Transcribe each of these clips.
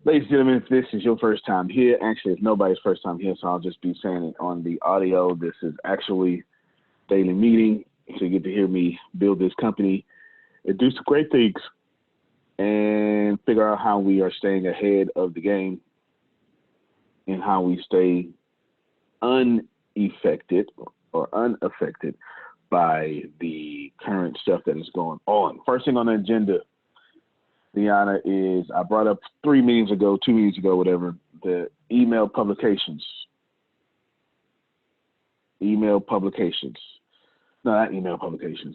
Ladies and gentlemen, if this is your first time here, actually it's nobody's first time here, so I'll just be saying it on the audio. This is actually daily meeting, so you get to hear me build this company and do some great things and figure out how we are staying ahead of the game and how we stay unaffected by the current stuff that is going on. First thing on the agenda, Deanna, is I brought up 2 meetings ago, whatever, the email publications. Email publications. No, not email publications.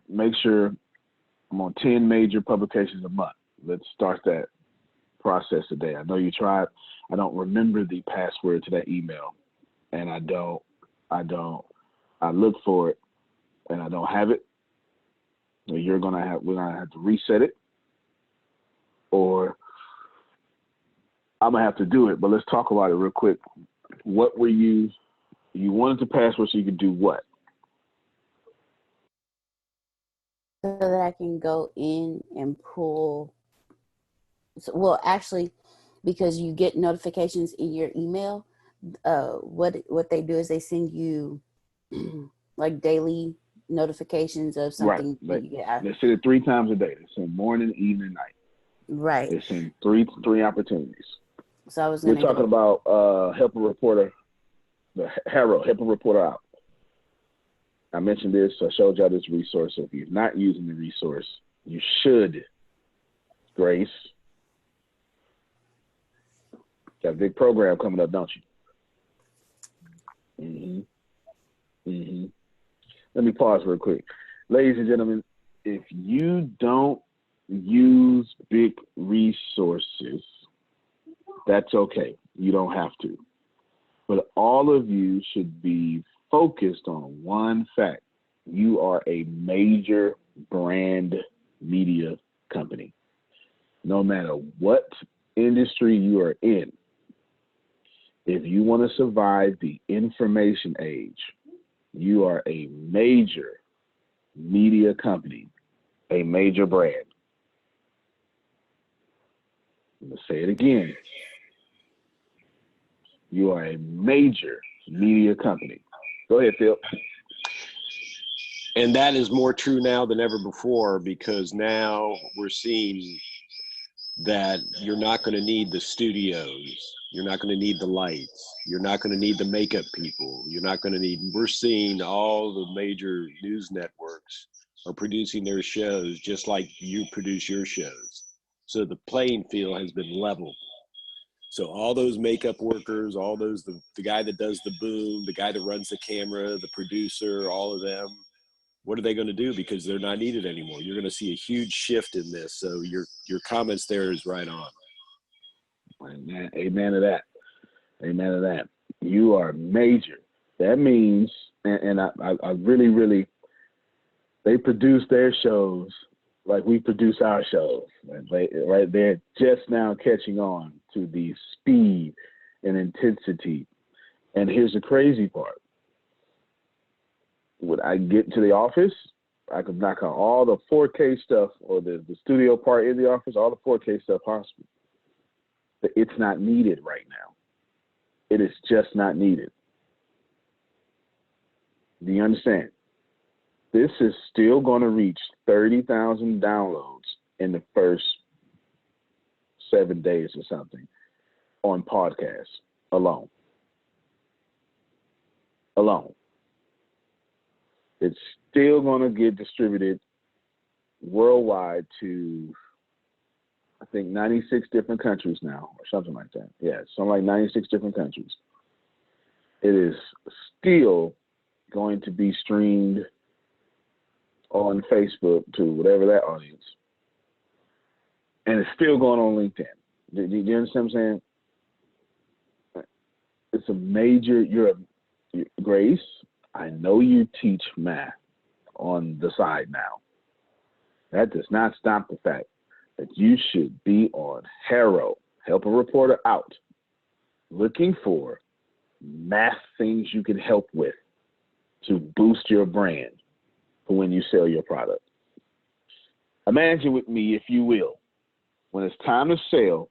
Make sure I'm on 10 major publications a month. Let's start that process today. I know you tried. I don't remember the password to that email, and I look for it and I don't have it. We're gonna have to reset it, or I'm gonna have to do it. But let's talk about it real quick. What were you wanted the password so you could do what? So that I can go in and pull. Well, actually, because you get notifications in your email, what they do is they send you like daily notifications of something. Right. They send it 3 times a day. They send morning, evening, night. Right. They send three opportunities. So we're talking about help a reporter, the HARO, help a reporter out. I mentioned this. I showed y'all this resource. So if you're not using the resource, you should. Grace, got a big program coming up, don't you? Let me pause real quick. Ladies and gentlemen, if you don't use big resources, that's okay. You don't have to. But all of you should be focused on one fact. You are a major brand media company. No matter what industry you are in, if you want to survive the information age, you are a major media company, a major brand. I'm going to say it again. You are a major media company. Go ahead, Phil. And that is more true now than ever before, because now we're seeing that you're not going to need the studios. You're not going to need the lights. You're not going to need the makeup people. We're seeing all the major news networks are producing their shows just like you produce your shows. So the playing field has been leveled. So all those makeup workers, all those, the guy that does the boom, the guy that runs the camera, the producer, all of them, what are they going to do? Because they're not needed anymore. You're going to see a huge shift in this. So your comments there is right on. Amen to that. Amen to that. You are major. That means, and I really, they produce their shows like we produce our shows. Right? They're just now catching on to the speed and intensity. And here's the crazy part. When I get to the office, I could knock out all the 4K stuff, or the studio part in the office, all the 4K stuff possible. But it's not needed right now. It is just not needed. Do you understand? This is still going to reach 30,000 downloads in the first 7 days or something on podcasts alone. It's still going to get distributed worldwide to, I think, 96 different countries now, or something like that. Yeah, something like 96 different countries. It is still going to be streamed on Facebook to whatever that audience. And it's still going on LinkedIn. Do you understand what I'm saying? It's a major, Grace, I know you teach math on the side now. That does not stop the fact that you should be on HARO, help a reporter out, looking for math things you can help with to boost your brand for when you sell your product. Imagine with me, if you will, when it's time to sell,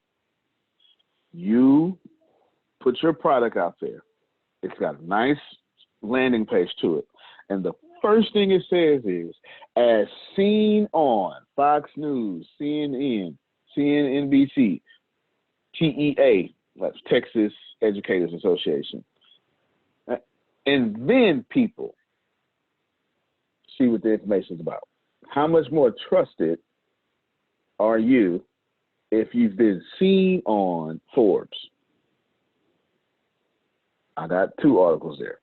You put your product out there. It's got a nice landing page to it. And the first thing it says is, as seen on Fox News, CNN, CNNBC, TEA, that's Texas Educators Association. And then people see what the information is about. How much more trusted are you if you've been seen on Forbes? I got 2 articles there.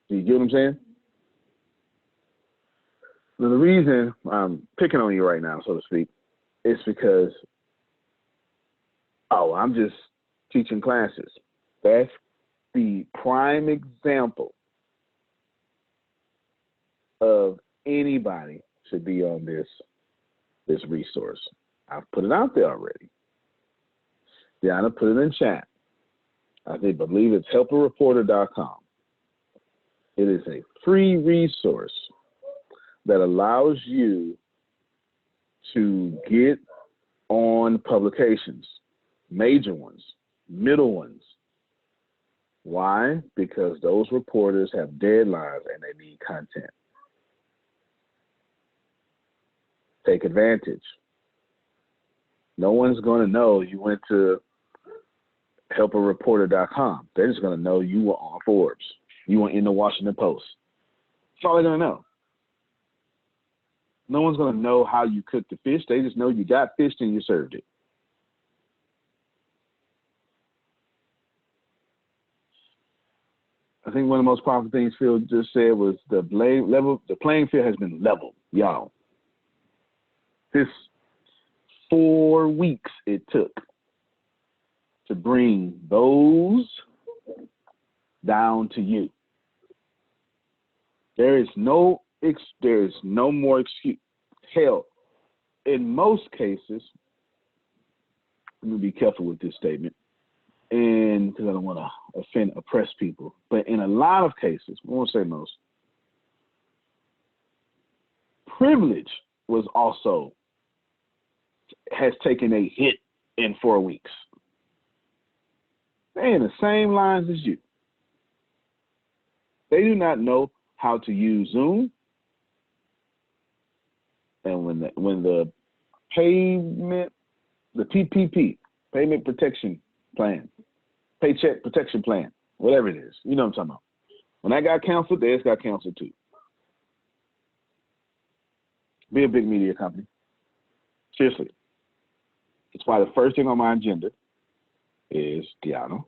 Do you get what I'm saying? Now, the reason I'm picking on you right now, so to speak, is because, I'm just teaching classes. That's the prime example of anybody should be on this resource. I've put it out there already. Deanna put it in chat. I believe it's helpareporter.com. It is a free resource that allows you to get on publications, major ones, middle ones. Why? Because those reporters have deadlines and they need content. Take advantage. No one's going to know you went to helpareporter.com. They're just going to know you were on Forbes. You were in the Washington Post. That's all they're going to know. No one's going to know how you cooked the fish. They just know you got fish and you served it. I think one of the most powerful things Phil just said was the playing field has been leveled, y'all. This 4 weeks it took to bring those down to you. There is no more excuse. Hell, in most cases, let me be careful with this statement, and because I don't want to oppress people, but in a lot of cases, I won't say most, privilege has taken a hit in 4 weeks. They're in the same lines as you. They do not know how to use Zoom. And when the PPP, payment protection plan, paycheck protection plan, whatever it is, you know what I'm talking about. When that got canceled, theirs got canceled too. Be a big media company. Seriously. It's why the first thing on my agenda is Deanna.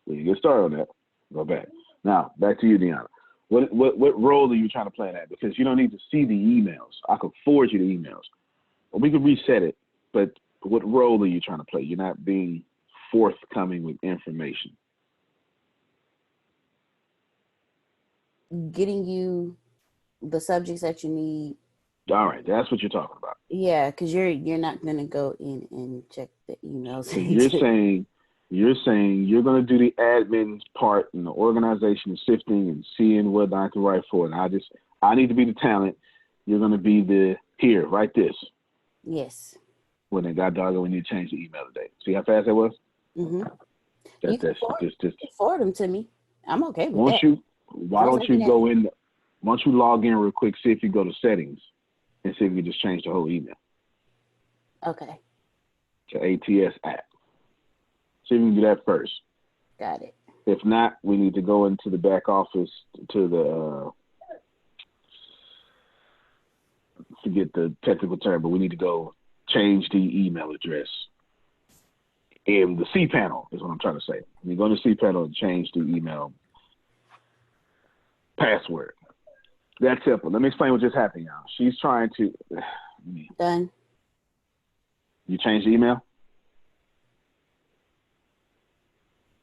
When you get started on that, go back. Now, back to you, Deanna. What role are you trying to play in that? Because you don't need to see the emails. I could forward you the emails. Or we could reset it, but what role are you trying to play? You're not being forthcoming with information. Getting you the subjects that you need. All right, that's what you're talking about. Yeah, because you're not gonna go in and check the emails. So you're saying you're gonna do the admin part and the organization sifting and seeing what I can write for, and I need to be the talent. You're gonna be the here, write this. Yes. When they got doggo, we need to change the email today. See how fast that was? Mm-hmm. You can forward them to me. I'm okay with that. Why don't you log in real quick, see if you go to settings and see if you can just change the whole email. Okay. To ATS app. See if you can do that first. Got it. If not, we need to go into the back office to the forget the technical term, but we need to go change the email address. And the C panel is what I'm trying to say. You go to C panel and change the email password. That's simple. Let me explain what just happened, y'all. She's trying to. Done. You changed the email?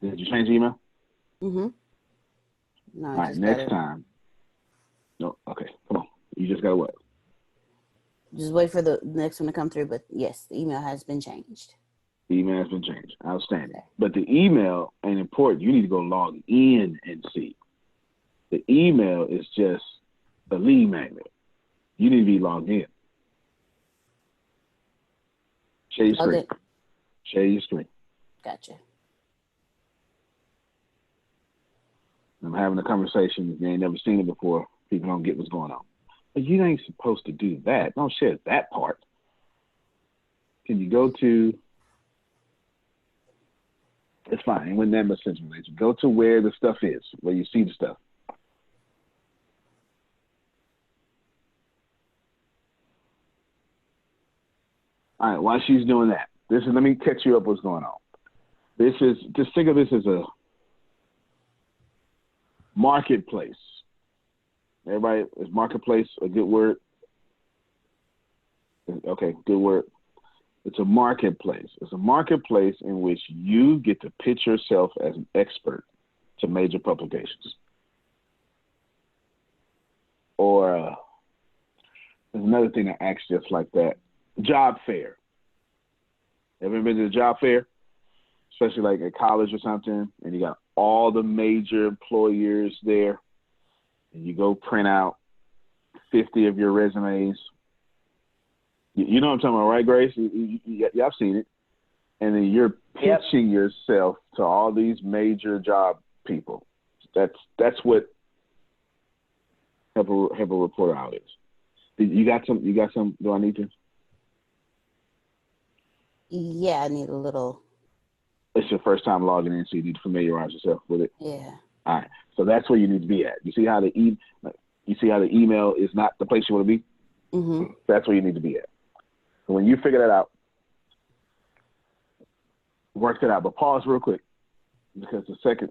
Did you change the email? Mm-hmm. No, all right, next time. No, okay, come on. You just gotta what? Just wait for the next one to come through. But yes, the email has been changed. The email has been changed. Outstanding. Okay. But the email ain't important. You need to go log in and see. The email is just a lead magnet. You need to be logged in. Share your screen. Okay. Share your screen. Gotcha. I'm having a conversation. If you ain't never seen it before, people don't get what's going on. But you ain't supposed to do that. Don't share that part. Can you go to, it's fine. It wasn't that much sense relation. Go to where the stuff is, where you see the stuff. All right, while she's doing that, let me catch you up what's going on. Just think of this as a marketplace. Everybody, is marketplace a good word? Okay, good word. It's a marketplace. It's a marketplace in which you get to pitch yourself as an expert to major publications. Or there's another thing that acts just like that. Job fair. Ever been to the job fair? Especially like at college or something, and you got all the major employers there, and you go print out 50 of your resumes. You know what I'm talking about, right, Grace? Yeah, I've seen it. And then you're pitching yourself to all these major job people. That's what help a reporter out is. You got some? Do I need to? Yeah, I need a little. It's your first time logging in, so you need to familiarize yourself with it. Yeah. All right. So that's where you need to be at. You see how the email is not the place you want to be? Mm-hmm. That's where you need to be at. So when you figure that out, work that out. But pause real quick, because the second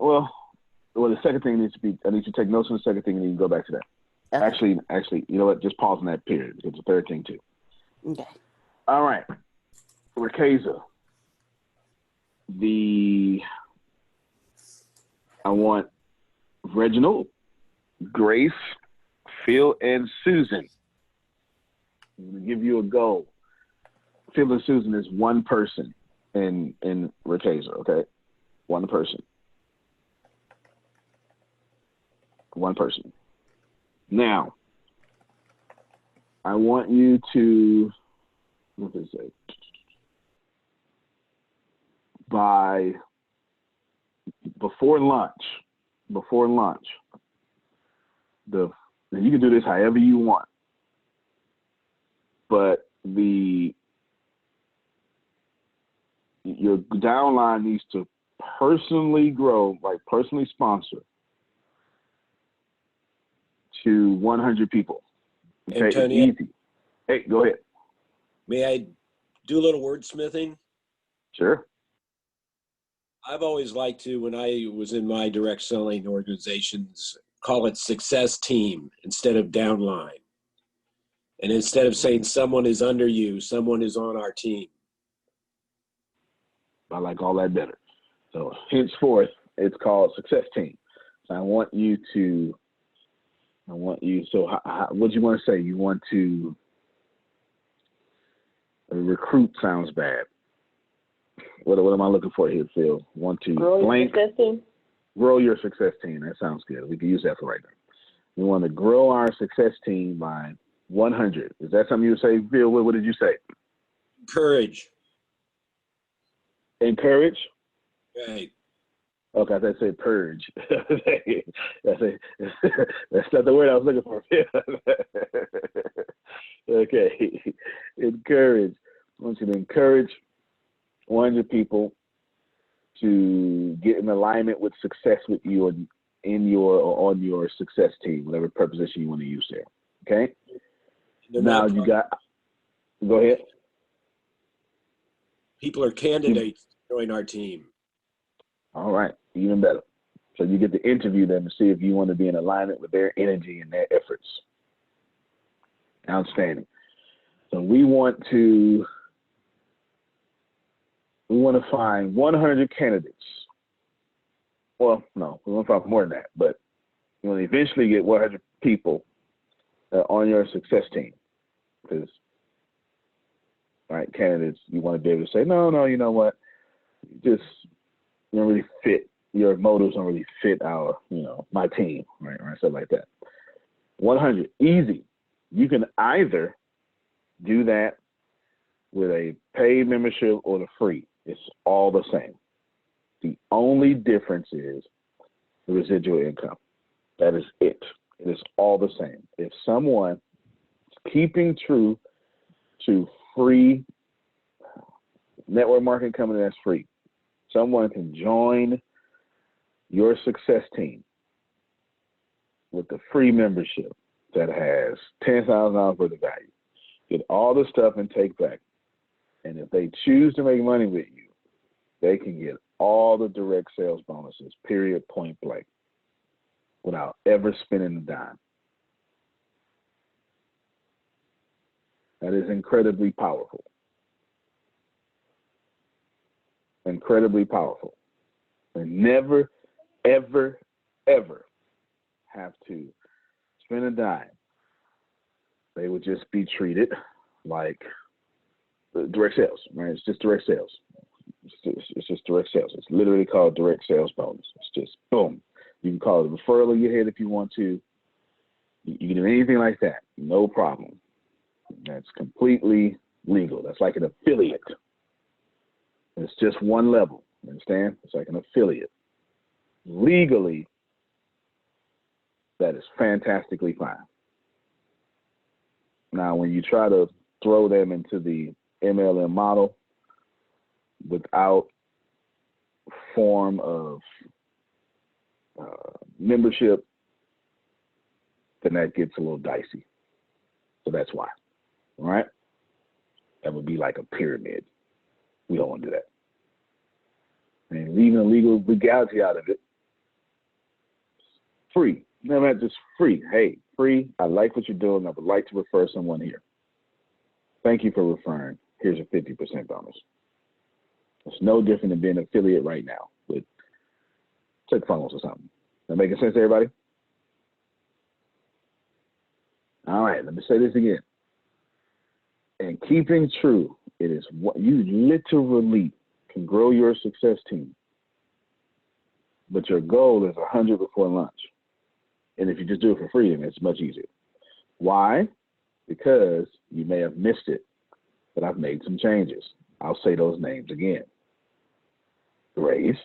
thing needs to be, I need you to take notes on the second thing, and you can go back to that. Okay. Actually, you know what? Just pause on that period, because the third thing too. Okay. All right. Ricasa. I want Reginald, Grace, Phil, and Susan. I'm going to give you a goal. Phil and Susan is one person in Ricasa, okay? One person. One person. Now, I want you to, what did it say? Before lunch, and you can do this however you want, but your downline needs to personally grow, like personally sponsor to 100 people. Okay, Antonio, it's easy. Hey, go ahead. may I do a little wordsmithing? Sure. I've always liked to, when I was in my direct selling organizations, call it success team instead of downline. And instead of saying someone is under you, someone is on our team. I like all that better. So henceforth, it's called success team. So what do you want to say? You want to recruit sounds bad. What am I looking for here, Phil? Want to grow your success team? Grow your success team. That sounds good. We can use that for right now. We want to grow our success team by 100. Is that something you would say, Phil? What did you say? Courage. Encourage? Right. Okay, I said purge. That's not the word I was looking for. Okay. Encourage. I want you to encourage 100 people to get in alignment with success with you on your success team, whatever preposition you want to use there. Okay? Now you got, go ahead. People are candidates to join our team. All right, even better. So you get to interview them to see if you want to be in alignment with their energy and their efforts. Outstanding. So we want to find 100 candidates. Well, no, we want to find more than that, but you want to eventually get 100 people on your success team. Because, right, candidates, you want to be able to say, no, you know what? You don't really fit, your motives don't really fit our, my team, right, stuff like that. 100, easy. You can either do that with a paid membership or the free, it's all the same. The only difference is the residual income. That is it. It is all the same. If someone is keeping true to free network marketing company that's free, someone can join your success team with the free membership that has $10,000 worth of value. Get all the stuff and take back. And if they choose to make money with you, they can get all the direct sales bonuses, period, point blank, without ever spending a dime. That is incredibly powerful. Incredibly powerful. And never, ever, ever have to spend a dime. They would just be treated like direct sales, right? It's just direct sales. It's just direct sales. It's literally called direct sales bonus. It's just boom. You can call it a referral in your head if you want to. You can do anything like that. No problem. That's completely legal. That's like an affiliate. It's just one level. You understand? It's like an affiliate. Legally, that is fantastically fine. Now, when you try to throw them into the MLM model without form of membership, then that gets a little dicey. So that's why. All right? That would be like a pyramid. We don't want to do that. And leaving the legal legality out of it. Free. Never just free. Hey, free. I like what you're doing. I would like to refer someone here. Thank you for referring. Here's a 50% bonus. It's no different than being an affiliate right now with ClickFunnels or something. That making sense to everybody? All right, let me say this again. And keeping true, it is what you literally can grow your success team. But your goal is 100 before lunch. And if you just do it for free, then it's much easier. Why? Because you may have missed it, but I've made some changes. I'll say those names again. Grace,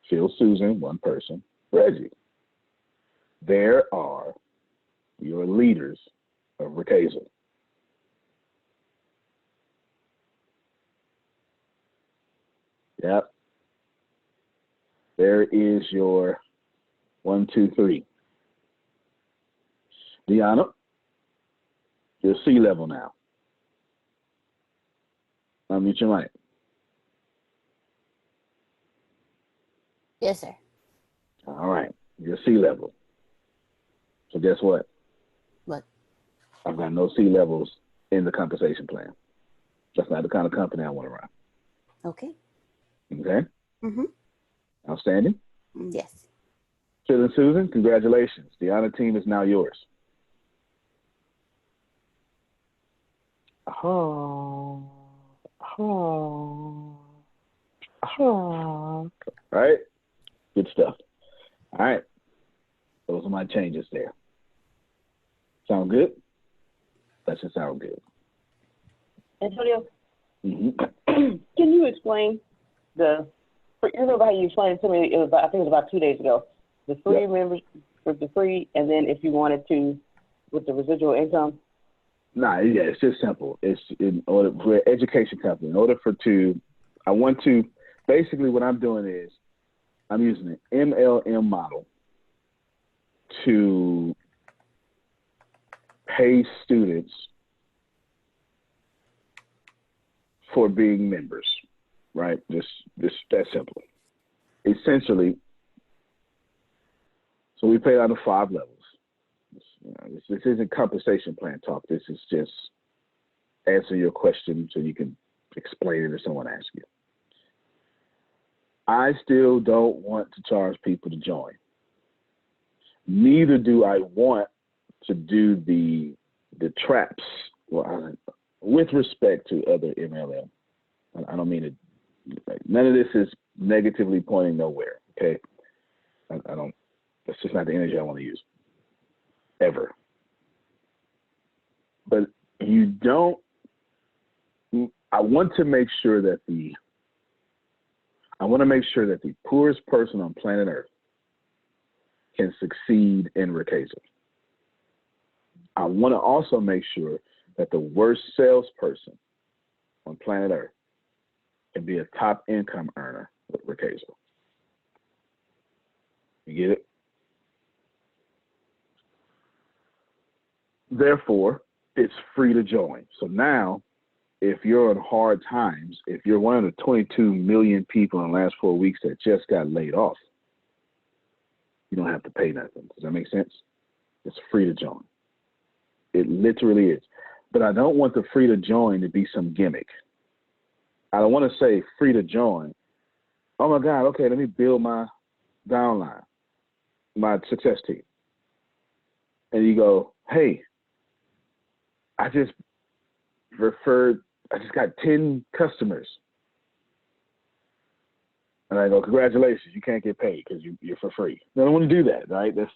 Phil, Susan, one person, Reggie. There are your leaders of Ricasel. Yep. There is your 1, 2, 3. Deanna, you're C level now. Unmute your mic. Yes, sir. All right. You're C level. So guess what? What? I've got no C levels in the compensation plan. That's not the kind of company I want to run. Okay. Okay? Mm-hmm. Outstanding. Yes. Phil and Susan, congratulations. The honor team is now yours. Oh. Oh. Oh. All right? Good stuff. All right. Those are my changes there. Sound good? That should sound good. Antonio, Mm-hmm. can you explain you remember how you explained it to me? I think it was about 2 days ago. The free members with the free, and then if you wanted to, with the residual income. Nah, yeah, it's just simple. It's in order for an education company. I want to. Basically, what I'm doing is I'm using an MLM model to pay students for being members, right? Just that simple. Essentially, so we pay out of 5 levels. This isn't compensation plan talk. This is just answer your question so you can explain it if someone asks you. I still don't want to charge people to join. Neither do I want to do the traps. Well, with respect to other MLM, I don't mean it. None of this is negatively pointing nowhere. Okay, I don't. That's just not the energy I want to use. Ever. But you don't I want to make sure that the poorest person on planet Earth can succeed in Ricasa. I want to also make sure that the worst salesperson on planet Earth can be a top income earner with Ricasa. You get it? Therefore, it's free to join. So now, if you're in hard times, if you're one of the 22 million people in the last 4 weeks that just got laid off, you don't have to pay nothing. Does that make sense? It's free to join. It literally is. But I don't want the free to join to be some gimmick. I don't want to say free to join. Oh my God, okay, let me build my downline, my success team. And you go, hey, I just got 10 customers. And I go, congratulations, you can't get paid because you're for free. I don't want to do that, right? That's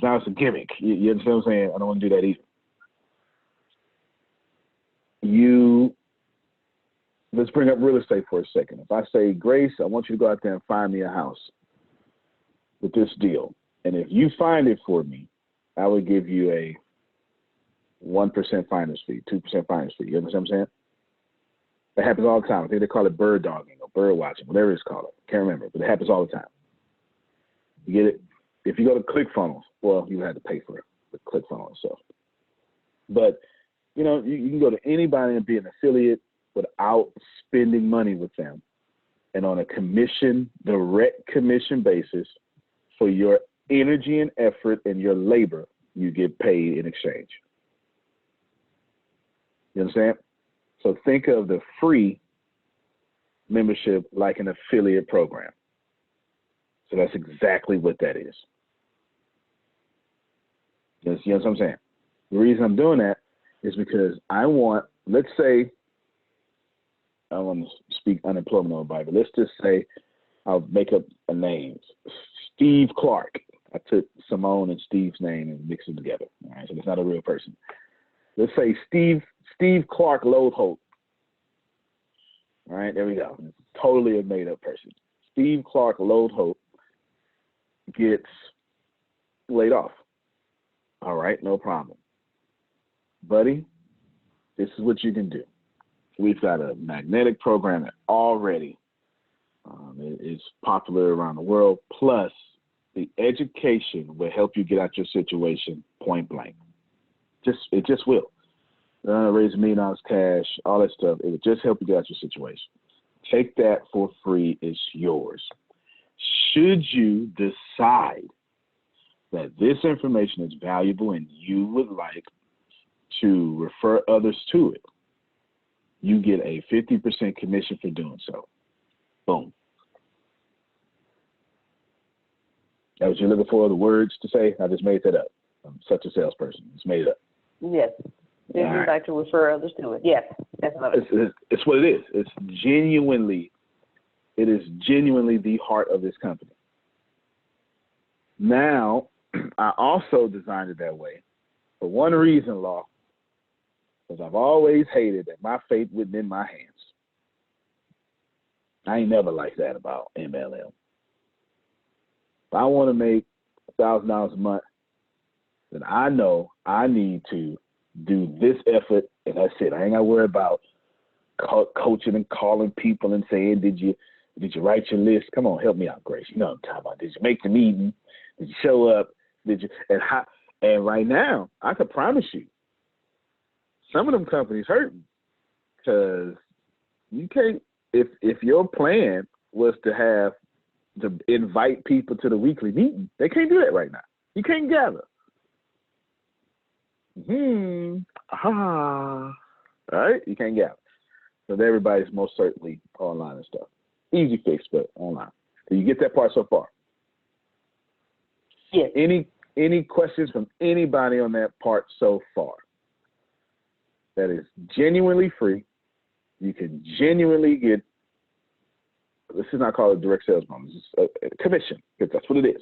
now it's a gimmick. You understand what I'm saying? I don't want to do that either. Let's bring up real estate for a second. If I say, Grace, I want you to go out there and find me a house with this deal. And if you find it for me, I would give you a 1% finder's fee, 2% finder's fee. You understand what I'm saying? That happens all the time. I think they call it bird dogging or bird watching, whatever it's called. Can't remember, but it happens all the time. You get it? If you go to ClickFunnels, well, you had to pay for it, the ClickFunnels itself. But, you can go to anybody and be an affiliate without spending money with them. And on a direct commission basis for your energy and effort and your labor, you get paid in exchange. You understand? So think of the free membership like an affiliate program. So that's exactly what that is. You know what I'm saying? The reason I'm doing that is because let's say, I don't want to speak unemployment on everybody, but let's just say I'll make up a name. Steve Clark. I took Simone and Steve's name and mixed them together. All right, so it's not a real person. Let's say Steve Clark Lodeholt. All right, there we go. It's totally a made-up person. Steve Clark Lodeholt gets laid off. All right, no problem. Buddy, this is what you can do. We've got a magnetic program that already is popular around the world. Plus, the education will help you get out your situation point blank. It just will. Raise $1 million cash, all that stuff. It will just help you get out your situation. Take that for free. It's yours. Should you decide that this information is valuable and you would like to refer others to it, you get a 50% commission for doing so. Boom. That was you looking for the words to say? I just made that up. I'm such a salesperson. It's made it up. Yes. If you'd like to refer others to it. Yes. That's what it's what it is. It is genuinely the heart of this company. Now, I also designed it that way for one reason, Law, because I've always hated that my fate wasn't in my hands. I ain't never liked that about MLM. If I want to make $1,000 a month, then I know I need to do this effort, and that's it. I ain't got to worry about coaching and calling people and saying, did you write your list? Come on, help me out, Grace. You know what I'm talking about. Did you make the meeting? Did you show up? And right now, I can promise you, some of them companies hurting because you can't. If your plan was to invite people to the weekly meeting, they can't do that right now. You can't gather. All right, you can't gather. So everybody's most certainly online and stuff. Easy fix, but online. So you get that part so far? Yes. Any questions from anybody on that part so far? That is genuinely free. You can genuinely get, this is not called a direct sales bonus, it's a commission, because that's what it is,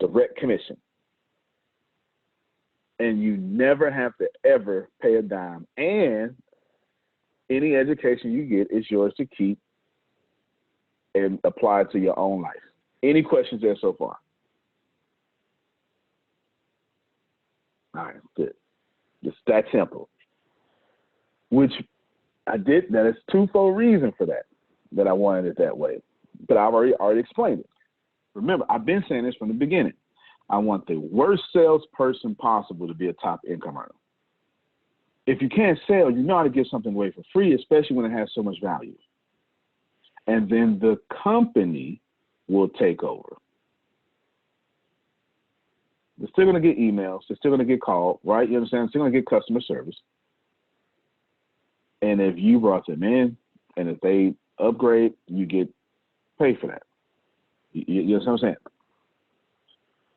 direct commission. And you never have to ever pay a dime. And any education you get is yours to keep and apply to your own life. Any questions there so far? All right, good. It's that simple. Which I did, that is twofold reason for that I wanted it that way. But I've already explained it. Remember, I've been saying this from the beginning. I want the worst salesperson possible to be a top income earner. If you can't sell, you know how to give something away for free, especially when it has so much value. And then the company will take over. They're still going to get emails. They're still going to get called, right? You understand? They're still going to get customer service. And if you brought them in, and if they upgrade, you get paid for that. You know what I'm saying?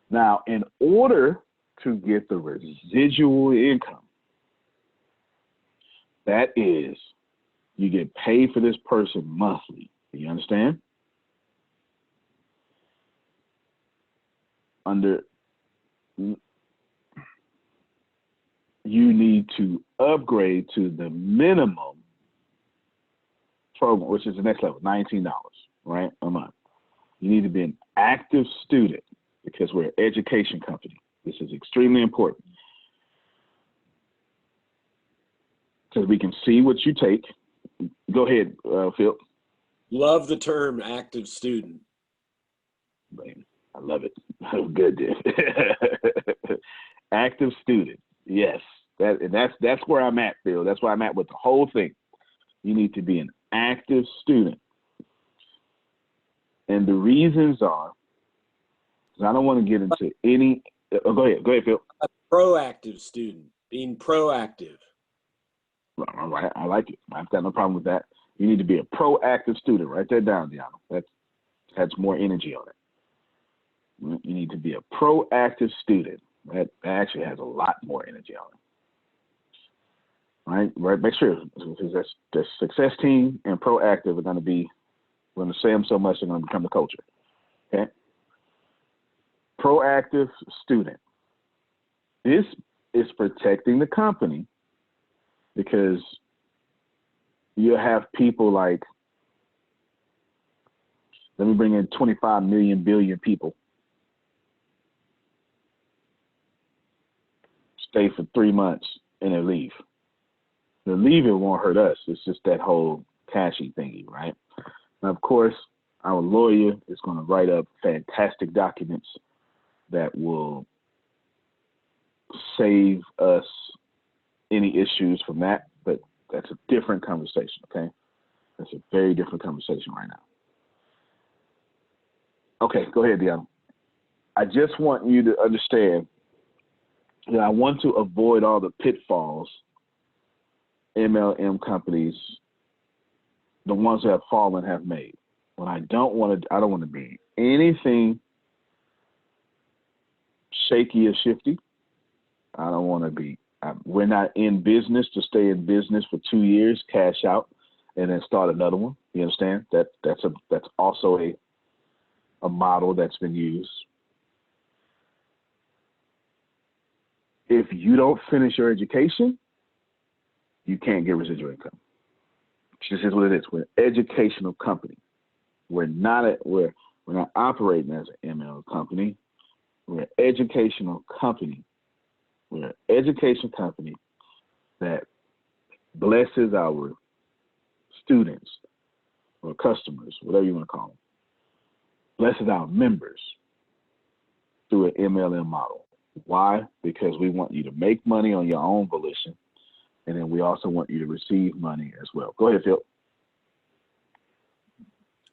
Now, in order to get the residual income, that is, you get paid for this person monthly. You understand? You need to upgrade to the minimum program, which is the next level, $19, right, a month. You need to be an active student because we're an education company. This is extremely important because we can see what you take. Go ahead, Phil. Love the term active student. I love it. Good, dude. Active student. Yes. That's where I'm at, Phil. That's where I'm at with the whole thing. You need to be an active student. And the reasons are, I don't want to get into any, go ahead, Phil. A proactive student, being proactive. All right, I like it. I've got no problem with that. You need to be a proactive student. Write that down, Deanna. That has more energy on it. You need to be a proactive student. That actually has a lot more energy on it. Right? Make sure, because the success team and proactive are going to be, we're going to say them so much they're going to become the culture. Okay? Proactive student. This is protecting the company because you have people like, let me bring in 25 million billion people. Stay for 3 months and then leave. The leaving won't hurt us. It's just that whole cashy thingy, right? Now, of course, our lawyer is going to write up fantastic documents that will save us any issues from that, but that's a different conversation, okay? That's a very different conversation right now. Okay, go ahead, Deanna. I just want you to understand that I want to avoid all the pitfalls MLM companies, the ones that have fallen, have made. When I don't want to be anything shaky or shifty. I don't want to be. We're not in business to stay in business for 2 years, cash out, and then start another one. You understand? That's also a model that's been used. If you don't finish your education, you can't get residual income. This is what it is. We're an educational company. We're not operating as an ML company. We're an educational company. We're an education company that blesses our students or customers, whatever you want to call them, blesses our members through an MLM model. Why? Because we want you to make money on your own volition, and then we also want you to receive money as well. Go ahead, Phil.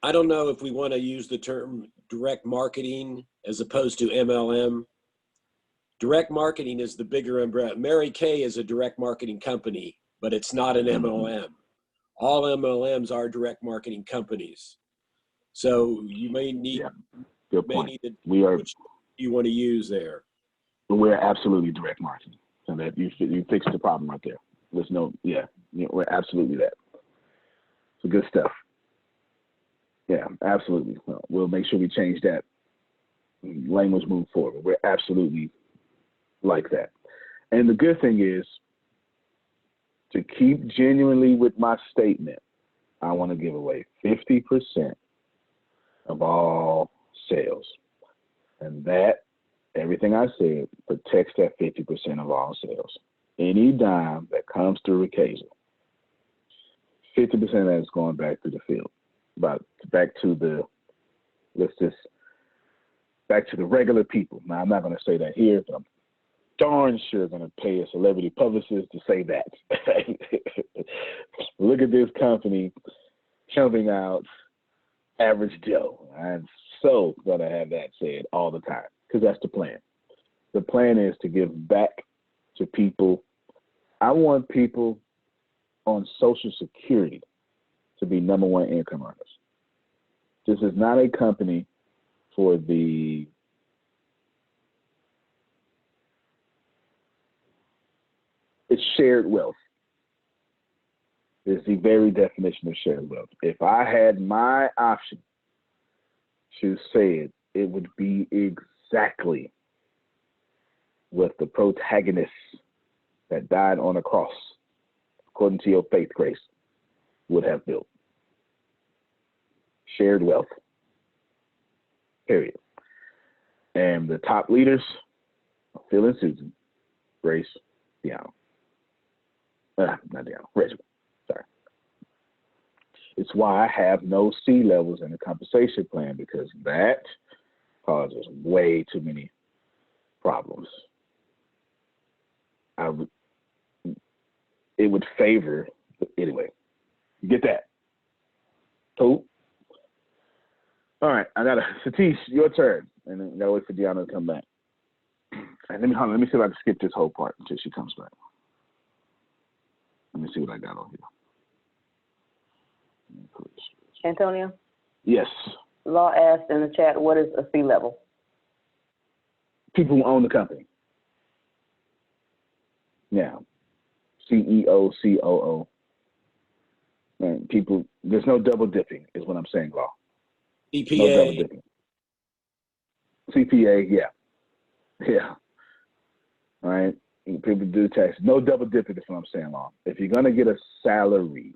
I don't know if we want to use the term direct marketing as opposed to MLM. Direct marketing is the bigger umbrella. Mary Kay is a direct marketing company, but it's not an MLM. All MLMs are direct marketing companies. So you may need, good point. Which you want to use there. We're absolutely direct marketing. So that you fixed the problem right there. There's no, we're absolutely that. So good stuff. Yeah, absolutely. We'll make sure we change that language moving forward. We're absolutely like that. And the good thing is, to keep genuinely with my statement, I want to give away 50% of all sales. And that, everything I said, protects that 50% of all sales. Any dime that comes through Ricasel, 50% of that is going back to the field. Back to the regular people. Now, I'm not going to say that here, but I'm darn sure going to pay a celebrity publicist to say that. Look at this company helping out average Joe. I'm so going to have that said all the time because that's the plan. The plan is to give back to people. I want people on Social Security to be #1 income earners. This is not a company for the it's shared wealth. It's the very definition of shared wealth. If I had my option to say it, it would be exactly what the protagonists that died on a cross, according to your faith, Grace, would have built. Shared wealth. Period. And the top leaders, Phil and Susan, Grace, Deanna. Not Deanna, Reginald. Sorry. It's why I have no C levels in the compensation plan, because that causes way too many problems. It would favor, anyway, you get that. Cool. All right, Satish, your turn. And then gotta wait for Deanna to come back. All right, let me see if I can skip this whole part until she comes back. Let me see what I got on here. Antonio? Yes. Law asked in the chat, what is a C level? People who own the company. Yeah. CEO, COO. And people, there's no double dipping, is what I'm saying, Law. CPA. No double dipping. CPA, yeah. Yeah. All right. People do tax. No double dipping is what I'm saying, Law. If you're going to get a salary,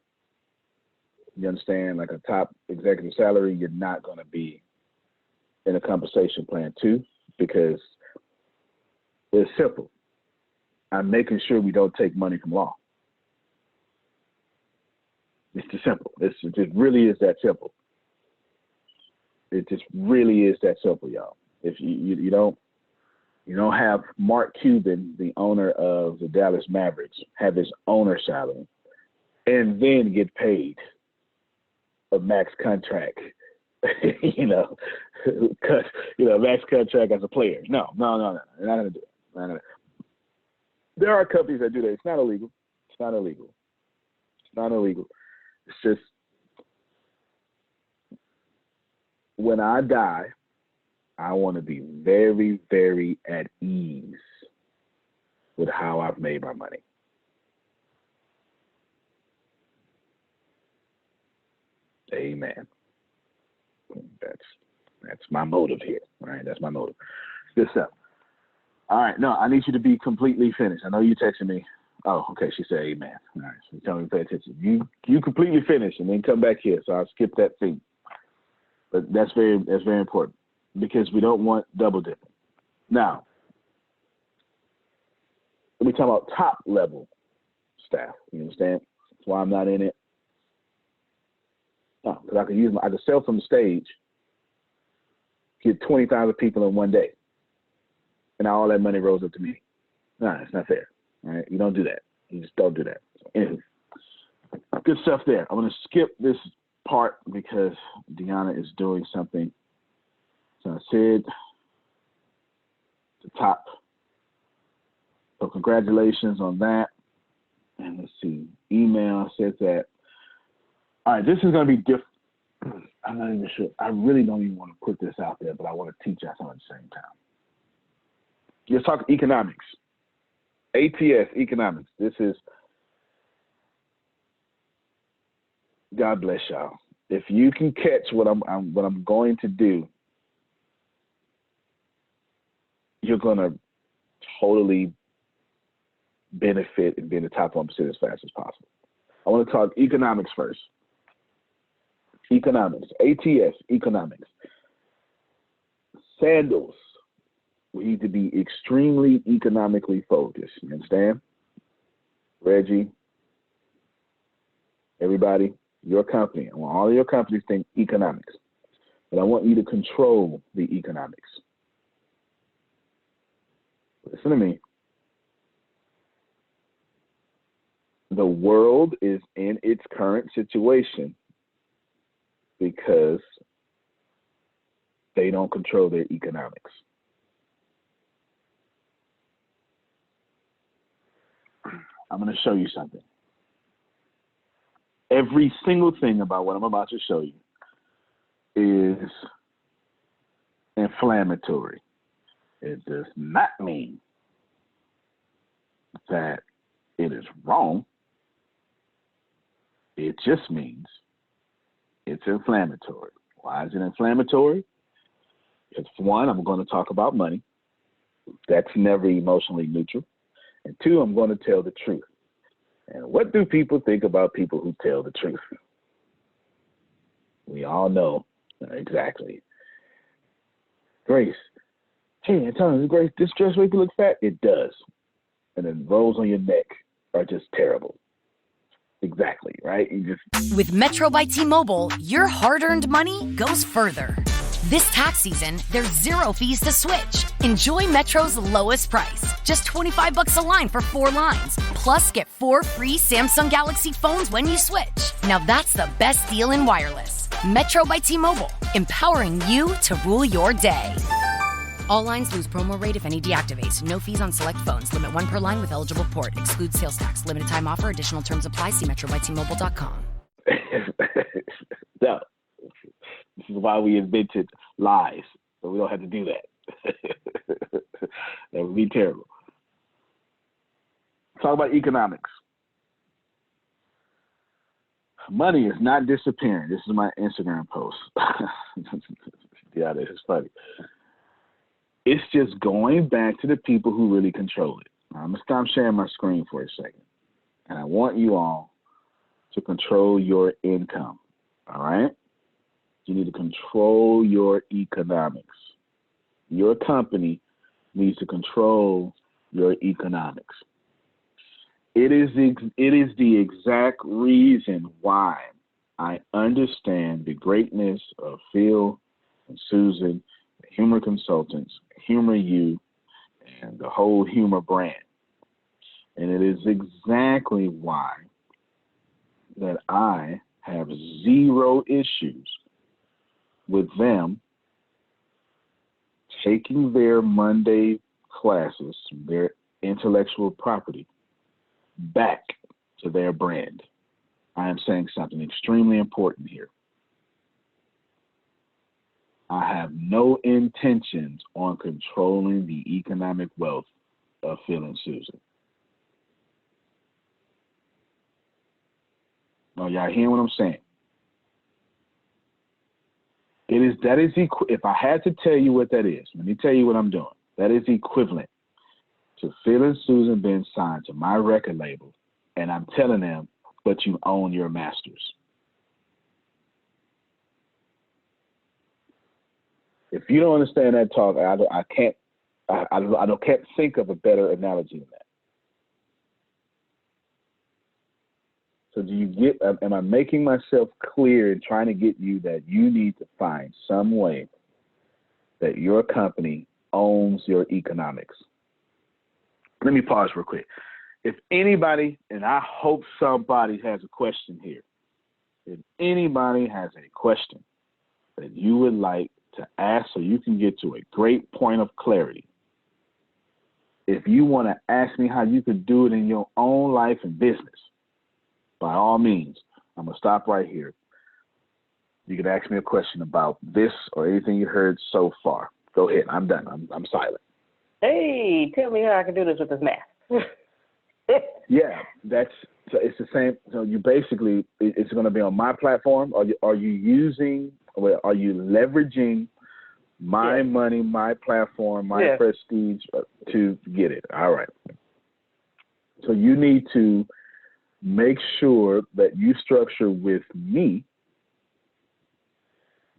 you understand, like a top executive salary, you're not going to be in a compensation plan too, because it's simple. I'm making sure we don't take money from law. It's just simple. It just really is that simple. It just really is that simple, y'all. If you don't have Mark Cuban, the owner of the Dallas Mavericks, have his owner salary and then get paid a max contract, max contract as a player. No, they're not gonna do it. There are companies that do that. It's not illegal. It's just when I die, I want to be very, very at ease with how I've made my money. Amen. That's my motive here. All right, that's my motive. Good stuff. All right, no, I need you to be completely finished. I know you texted me. Oh, okay, she said amen. All right, so tell me to pay attention. You completely finish and then come back here. So I'll skip that thing. But that's very important because we don't want double dipping. Now, let me talk about top level staff. You understand? That's why I'm not in it. No, because I could sell from the stage, get 20,000 people in one day, and all that money rolls up to me. No, it's not fair. All right, you don't do that. You just don't do that. So, anyway, good stuff there. I'm going to skip this part because Deanna is doing something. So I said the top. So congratulations on that. And let's see, email says that. All right, this is going to be different. I'm not even sure. I really don't even want to put this out there, but I want to teach us at the same time. Let's talk economics. ATS, economics. This is, God bless y'all. If you can catch what I'm going to do, you're going to totally benefit in being the top 1% as fast as possible. I want to talk economics first. Economics, ATS, economics. Sandals, we need to be extremely economically focused. You understand? Reggie, everybody, your company. I want all of your companies to think economics. But I want you to control the economics. Listen to me. The world is in its current situation because they don't control their economics. I'm going to show you something. Every single thing about what I'm about to show you is inflammatory. It does not mean that it is wrong. It just means it's inflammatory. Why is it inflammatory? It's one, I'm going to talk about money. That's never emotionally neutral. And two, I'm going to tell the truth. And what do people think about people who tell the truth? We all know exactly. Grace. Hey, Antonio, Grace, this dress make you look fat? It does. And then rolls on your neck are just terrible. Exactly, right? With Metro by T-Mobile, your hard-earned money goes further. This tax season, there's 0 fees to switch. Enjoy Metro's lowest price, just $25 a line for 4 lines. Plus, get 4 free Samsung Galaxy phones when you switch. Now that's the best deal in wireless. Metro by T-Mobile, empowering you to rule your day. All lines lose promo rate if any deactivates. No fees on select phones. Limit 1 per line with eligible port. Excludes sales tax. Limited time offer. Additional terms apply. See metrobytmobile.com. No. This is why we invented lies, so we don't have to do that. That would be terrible. Talk about economics. Money is not disappearing. This is my Instagram post. Yeah, this is funny. It's just going back to the people who really control it. I'm going to stop sharing my screen for a second. And I want you all to control your income, all right? You need to control your economics. Your company needs to control your economics. It is the exact reason why I understand the greatness of Phil and Susan, the Humor Consultants, Humor You, and the whole Humor brand. And it is exactly why that I have 0 issues with them taking their Monday classes, their intellectual property, back to their brand. I am saying something extremely important here. I have no intentions on controlling the economic wealth of Phil and Susan. Now, y'all hear what I'm saying? If I had to tell you what that is, let me tell you what I'm doing. That is equivalent to Phil and Susan being signed to my record label, and I'm telling them, but you own your masters. If you don't understand that talk, I can't think of a better analogy than that. So do you get, am I making myself clear in trying to get you that you need to find some way that your company owns your economics? Let me pause real quick. If anybody, and I hope somebody has a question here, if anybody has a question that you would like to ask so you can get to a great point of clarity, if you want to ask me how you could do it in your own life and business, by all means, I'm going to stop right here. You can ask me a question about this or anything you heard so far. Go ahead. I'm done. I'm silent. Hey, tell me how I can do this with this math. Yeah, it's the same. So you basically, it's going to be on my platform. Are you leveraging my money, my platform, my prestige to get it? All right. So you need to make sure that you structure with me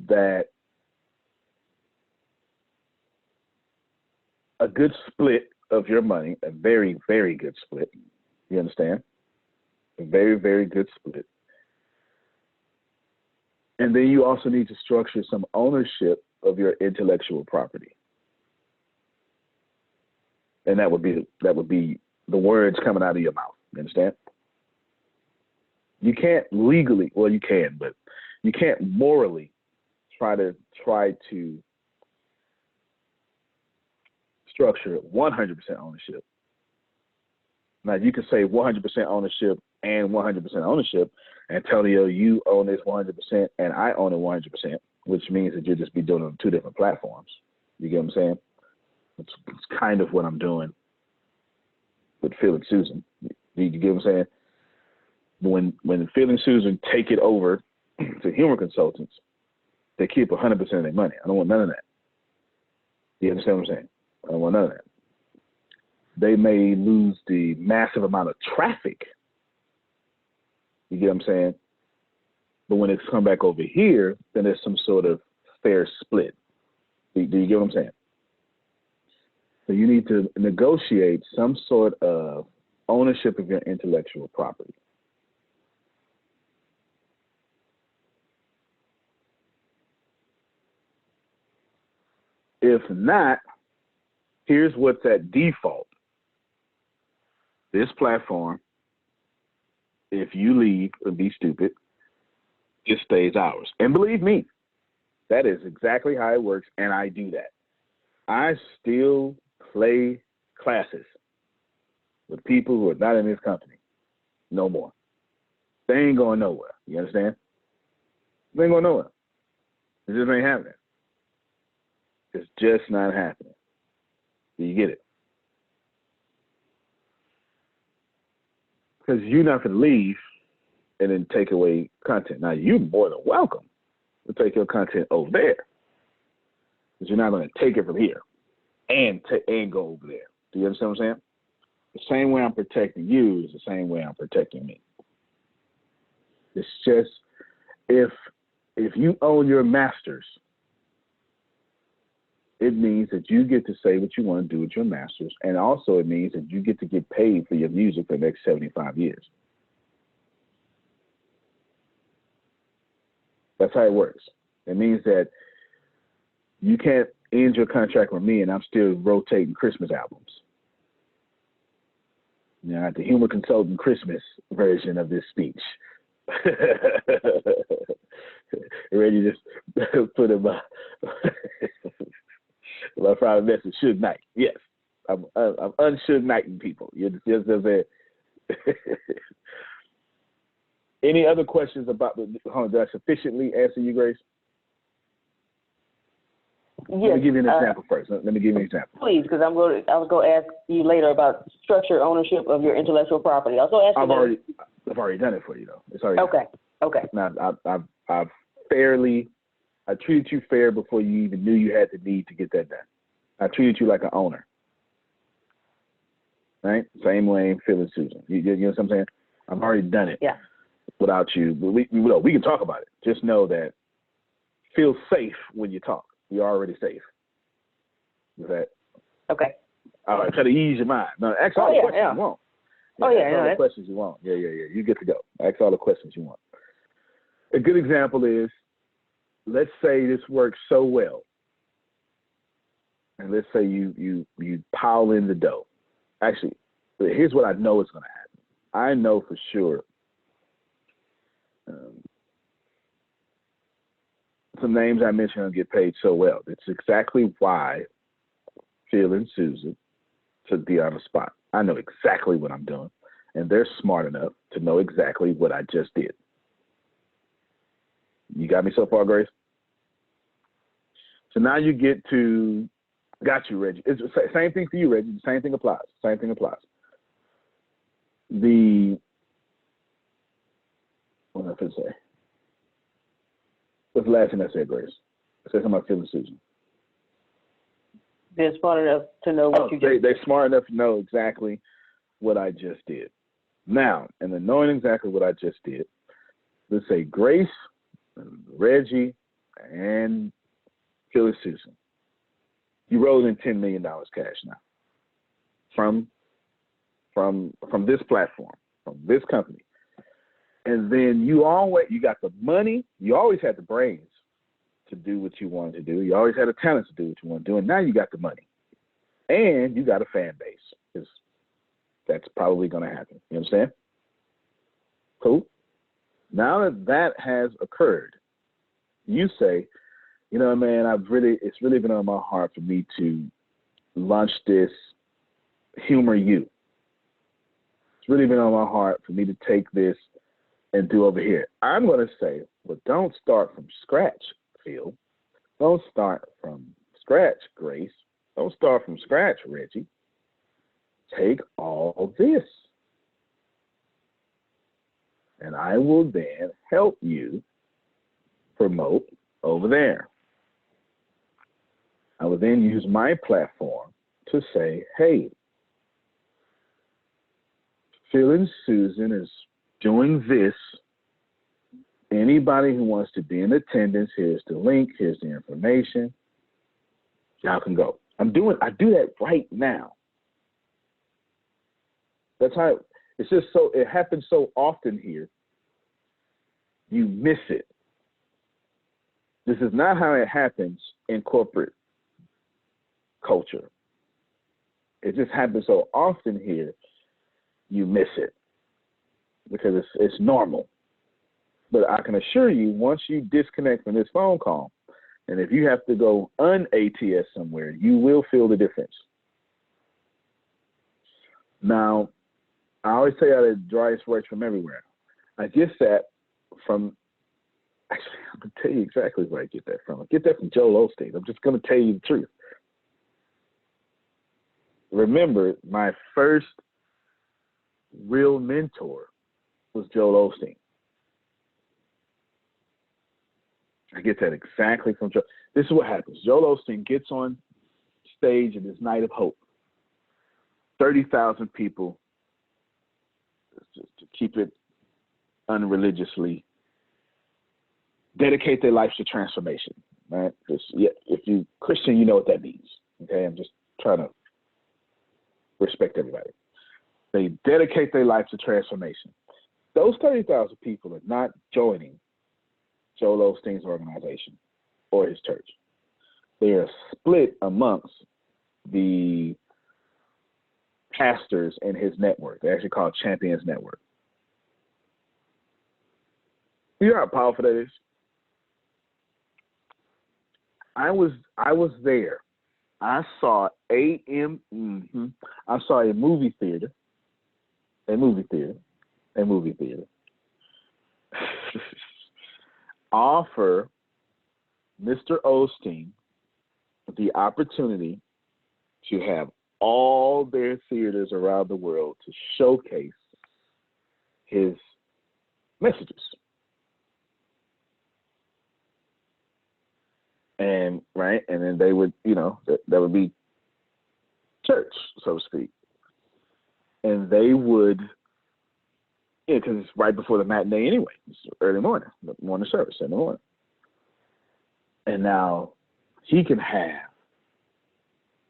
that a good split of your money, a very, very good split. You understand? A very, very good split. And then you also need to structure some ownership of your intellectual property. And that would be the words coming out of your mouth. You understand? You can't legally, well, you can, but you can't morally try to structure 100% ownership. Now, you can say 100% ownership and 100% ownership. Antonio, you own this 100% and I own it 100%, which means that you'll just be doing it on two different platforms. You get what I'm saying? It's kind of what I'm doing with Phil and Susan. You get what I'm saying? When Phil and Susan take it over to humor consultants, they keep 100% of their money. I don't want none of that. You understand what I'm saying? I don't want none of that. They may lose the massive amount of traffic. You get what I'm saying? But when it's come back over here, then there's some sort of fair split. Do you get what I'm saying? So you need to negotiate some sort of ownership of your intellectual property. If not, here's what's at default. This platform, if you leave and be stupid, it stays ours. And believe me, that is exactly how it works, and I do that. I still play classes with people who are not in this company no more. They ain't going nowhere. You understand? They ain't going nowhere. It just ain't happening. It's just not happening. Do you get it? Because you're not going to leave and then take away content. Now, you're more than welcome to take your content over there. But you're not going to take it from here and go over there. Do you understand what I'm saying? The same way I'm protecting you is the same way I'm protecting me. It's just, if you own your masters, it means that you get to say what you want to do with your masters, and also it means that you get to get paid for your music for the next 75 years. That's how it works. It means that you can't end your contract with me and I'm still rotating Christmas albums. You know, the humor consultant Christmas version of this speech. Ready to just put in my my private message, Suge Knight. Yes, I'm un-Suge Knighting people. You just there. Any other questions about the? Did I sufficiently answer you, Grace? Yes. Let me give you an example first. Let me give you an example. Please, because I was going to ask you later about structure ownership of your intellectual property. I've already done it for you though. It's already okay. Done. Okay. Now I treated you fair before you even knew you had the need to get that done. I treated you like an owner. Right? Same way Phil and Susan. You know what I'm saying? I've already done it. Yeah. Without you, but we can talk about it. Just know that feel safe when you talk. You're already safe. Is that okay? All right, try to ease your mind. Now, ask all the questions you want. All the questions you want. Yeah. You get to go. Ask all the questions you want. A good example is, let's say this works so well, and let's say you pile in the dough. Actually, here's what I know is going to happen. I know for sure. Some names I mentioned will get paid so well. It's exactly why Phil and Susan took me on the spot. I know exactly what I'm doing, and they're smart enough to know exactly what I just did. You got me so far, Grace? So now you get to, got you, Reggie. It's the same thing for you, Reggie. The same thing applies. What am I going to say? What's the last thing I said, Grace? I said something about Phil and Susan. They're smart enough to know what you do. They're smart enough to know exactly what I just did. Now, and then knowing exactly what I just did, let's say Grace, and Reggie, and Phyllis Susan. You rolled in $10 million cash now from this platform, from this company. And then you got the money, you always had the brains to do what you wanted to do. You always had the talent to do what you want to do. And now you got the money. And you got a fan base. Because that's probably going to happen. You understand? Cool. Now that that has occurred, you say, you know, man, it's really been on my heart for me to launch this Humor You. It's really been on my heart for me to take this and do over here. I'm going to say, well, don't start from scratch, Phil. Don't start from scratch, Grace. Don't start from scratch, Reggie. Take all this. And I will then help you promote over there. I will then use my platform to say, hey, Phil and Susan is doing this. Anybody who wants to be in attendance, here's the link, here's the information. Y'all can go. I do that right now. That's how it happens so often here. You miss it. This is not how it happens in corporate culture. It just happens so often here, you miss it because it's normal. But I can assure you, once you disconnect from this phone call, and if you have to go un-ATS somewhere, you will feel the difference. Now, I always tell you how the driest works from everywhere. I get that from, actually, I'm going to tell you exactly where I get that from. I get that from Joel Osteen. I'm just going to tell you the truth. Remember, my first real mentor was Joel Osteen. I get that exactly from Joel. This is what happens. Joel Osteen gets on stage in this night of hope. 30,000 people, just to keep it unreligiously, dedicate their lives to transformation. Right? Because if you're Christian, you know what that means. Okay, I'm just trying to respect everybody. They dedicate their life to transformation. Those 30,000 people are not joining Joel Osteen's organization or his church. They are split amongst the pastors in his network. They're actually called Champions Network. You know how powerful that is? I was there. I saw I saw a movie theater offer Mr. Osteen the opportunity to have all their theaters around the world to showcase his messages. And right, and then they would, that would be church, so to speak. And they would, because it's right before the matinee anyway. It's early morning, the morning service in the morning. And now he can have,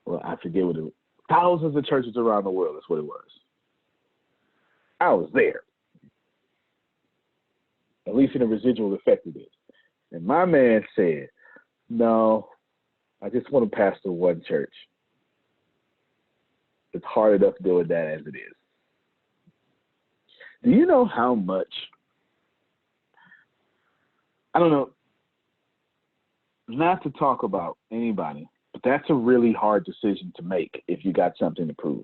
well, I forget what it was, thousands of churches around the world. That's what it was. I was there. At least in the residual effect of it. And my man said, no, I just want to pastor one church. It's hard enough doing that as it is. Do you know how much, I don't know, not to talk about anybody, but that's a really hard decision to make if you got something to prove.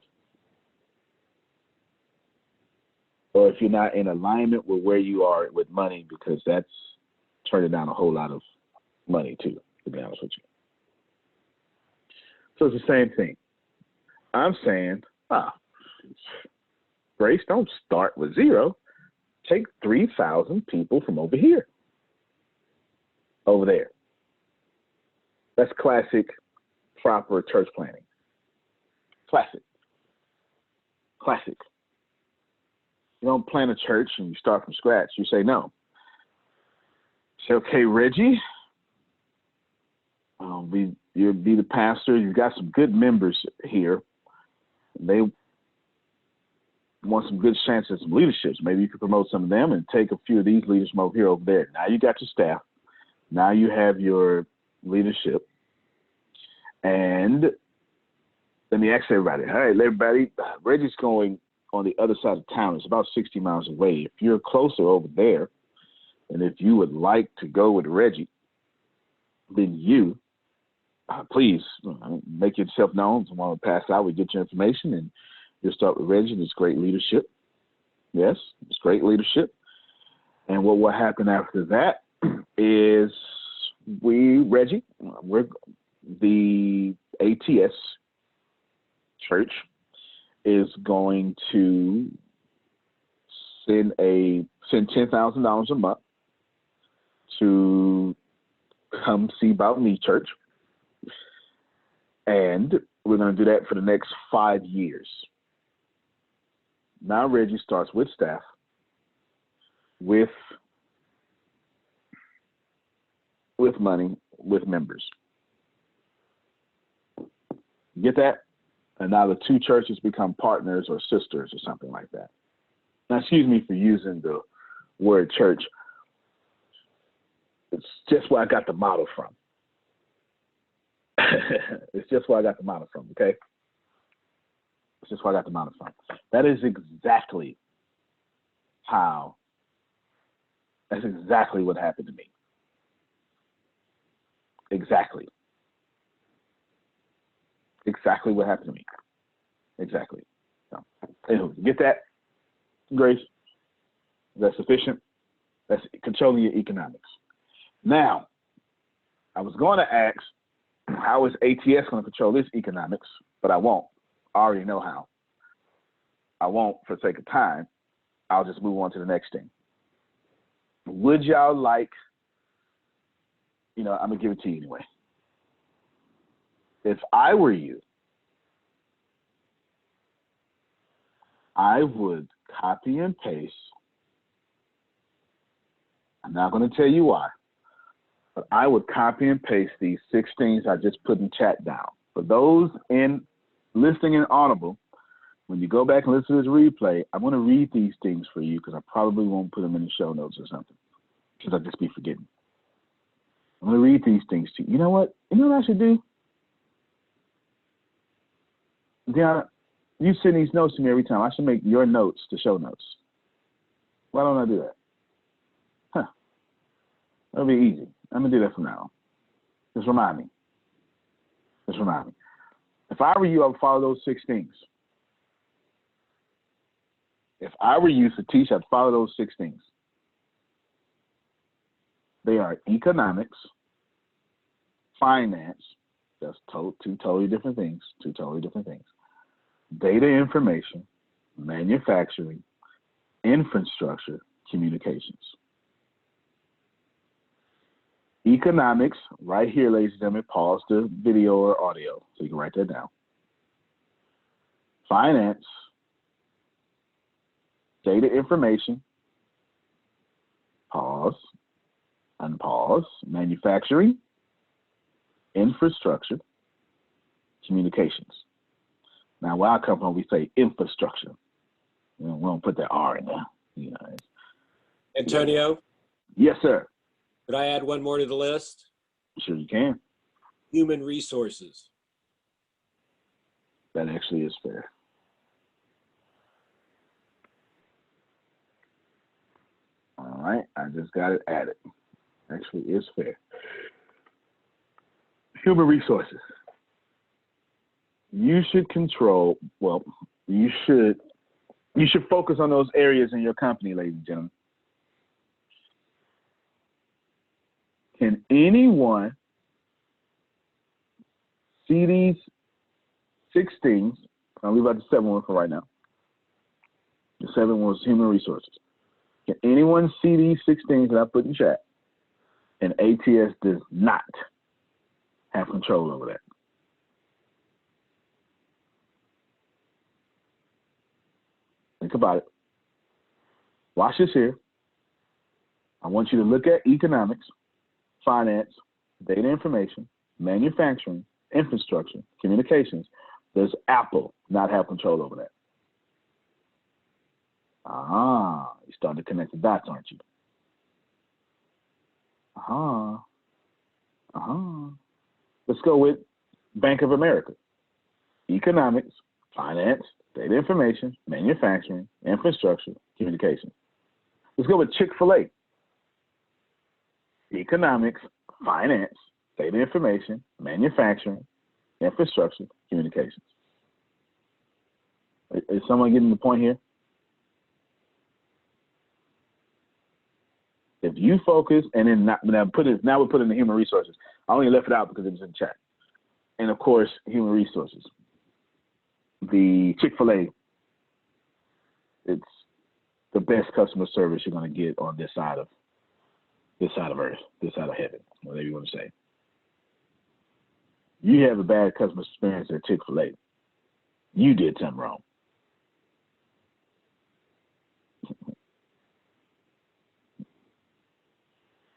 Or if you're not in alignment with where you are with money, because that's turning down a whole lot of money too, to be honest with you. So it's the same thing. I'm saying, Grace, don't start with zero. Take 3,000 people from over here. Over there. That's classic, proper church planning. Classic. You don't plant a church and you start from scratch. You say no. Say, okay, Reggie, you'll be the pastor. You've got some good members here. They want some good chances, some leaderships. Maybe you could promote some of them and take a few of these leaders from over here, over there. Now you got your staff. Now you have your leadership. And let me ask everybody, all right, everybody, Reggie's going on the other side of town. It's about 60 miles away. If you're closer over there, and if you would like to go with Reggie, then you, please make yourself known. Someone will pass out. We get your information, and you'll start with Reggie. It's great leadership. Yes, it's great leadership. And what will happen after that is Reggie, we're the ATS church is going to send $10,000 a month to come see about me church. And we're going to do that for the next 5 years. Now Reggie starts with staff, with money, with members. Get that? And now the two churches become partners or sisters or something like that. Now, excuse me for using the word church. It's just where I got the model from. It's just where I got the model from, okay? It's just where I got the model from. That's exactly what happened to me. Exactly what happened to me. Exactly. So, anyway, get that, Grace? Is that sufficient? That's controlling your economics. Now, I was going to ask, how is ATS going to control this economics? But I won't. I already know how. I won't for sake of time. I'll just move on to the next thing. Would y'all like, I'm going to give it to you anyway. If I were you, I would copy and paste. I'm not going to tell you why, but I would copy and paste these 6 things I just put in chat down. For those in listening in Audible, when you go back and listen to this replay, I'm going to read these things for you because I probably won't put them in the show notes or something because I'll just be forgetting. I'm going to read these things to you. You know what? You know what I should do? Deanna, you send these notes to me every time. I should make your notes the show notes. Why don't I do that? That'll be easy. I'm going to do that from now on. Just remind me. If I were you, I would follow those 6 things. If I were you, Satish, I'd follow those 6 things. They are economics, finance, that's 2 totally different things, data information, manufacturing, infrastructure, communications. Economics, right here, ladies and gentlemen, pause the video or audio so you can write that down. Finance, data information, pause, unpause, manufacturing, infrastructure, communications. Now, where I come from, we say infrastructure. We don't put that R in there. Antonio? Yes, sir. Could I add one more to the list? Sure you can. Human resources. That actually is fair. All right, I just got it added. Actually is fair. Human resources. You should you should focus on those areas in your company, ladies and gentlemen. Can anyone see these 6 things? I'll leave out the 7th one for right now. The 7th one was human resources. Can anyone see these 6 things that I put in chat? And ATS does not have control over that. Think about it. Watch this here. I want you to look at economics, finance, data information, manufacturing, infrastructure, communications. Does Apple not have control over that? You're starting to connect the dots, aren't you? Let's go with Bank of America. Economics, finance, data information, manufacturing, infrastructure, communications. Let's go with Chick-fil-A. Economics, finance, data information, manufacturing, infrastructure, communications. Is someone getting the point here? If you focus, and then now we're putting the human resources. I only left it out because it was in chat. And of course, human resources. The Chick-fil-A, it's the best customer service you're going to get on this side of earth, this side of heaven, whatever you want to say. You have a bad customer experience at Chick-fil-A. You did something wrong.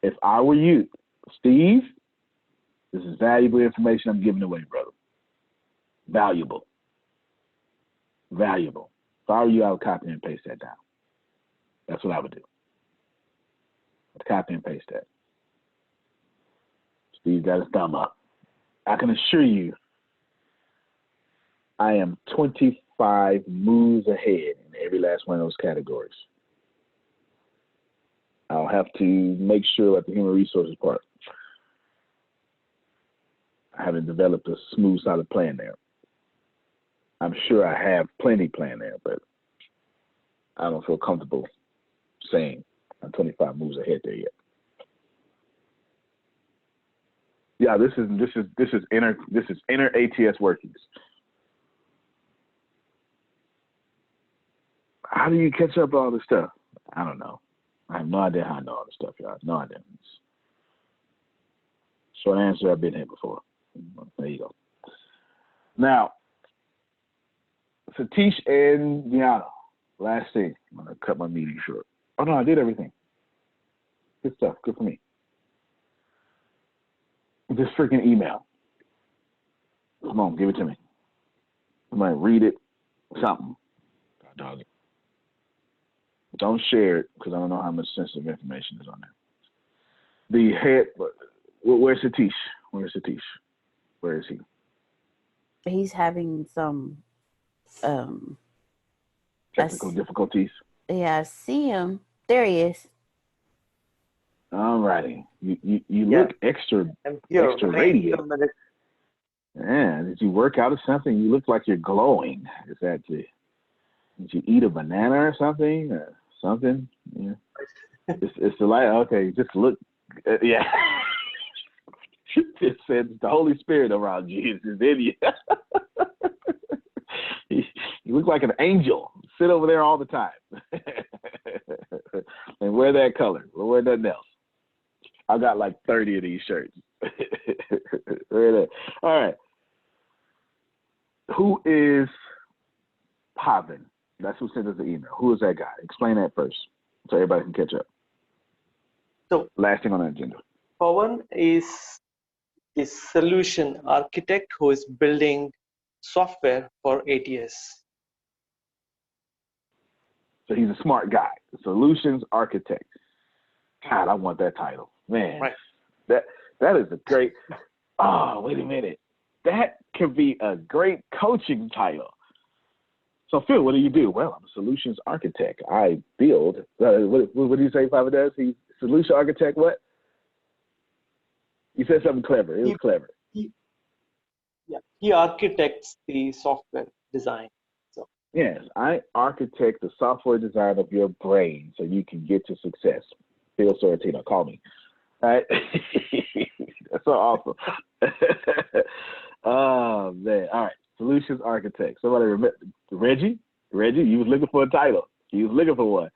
If I were you, Steve, this is valuable information I'm giving away, brother. Valuable. If I were you, I would copy and paste that down. That's what I would do. I'd copy and paste that. Steve got his thumb up. I can assure you, I am 25 moves ahead in every last one of those categories. I'll have to make sure at the human resources part, I haven't developed a smooth, solid plan there. I'm sure I have plenty planned there, but I don't feel comfortable saying I'm 25 moves ahead there yet. Yeah, this is inner ATS workings. How do you catch up all this stuff? I don't know. I have no idea how I know all this stuff, y'all. No idea. Short answer, I've been here before. There you go. Now, Satish and Deanna, last thing. I'm going to cut my meeting short. Oh, no, I did everything. Good stuff. Good for me. This freaking email. Come on, give it to me. Somebody read it. Something. Dog it. Don't share it because I don't know how much sensitive information is on there. The head, where's Satish? Where's Satish? Where is he? He's having some technical difficulties. Yeah, I see him. There he is. All righty. You look extra radiant. Yeah, did you work out or something? You look like you're glowing. Is that did you eat a banana or something? Yeah. It's the light. Okay, just look. Yeah. It said the Holy Spirit around you. It's in you. You look like an angel. Sit over there all the time. And wear that color. Or wear nothing else. I got like 30 of these shirts. All right. Who is Pavan? That's who sent us the email. Who is that guy? Explain that first so everybody can catch up. So, last thing on the agenda. Pavan is a solution architect who is building software for ATS. So he's a smart guy, a solutions architect. God, I want that title. Man, right. That is a great, oh, wait a minute. That could be a great coaching title. So Phil, what do you do? Well, I'm a solutions architect. I build, what do you say Papa does? He's solution architect what? You said something clever. It was clever. He architects the software design. So yes, I architect the software design of your brain so you can get to success. Phil Sorrentino, call me. All right. That's so awesome. Oh man. All right. Solutions architect. Somebody remember Reggie? You was looking for a title. He was looking for one.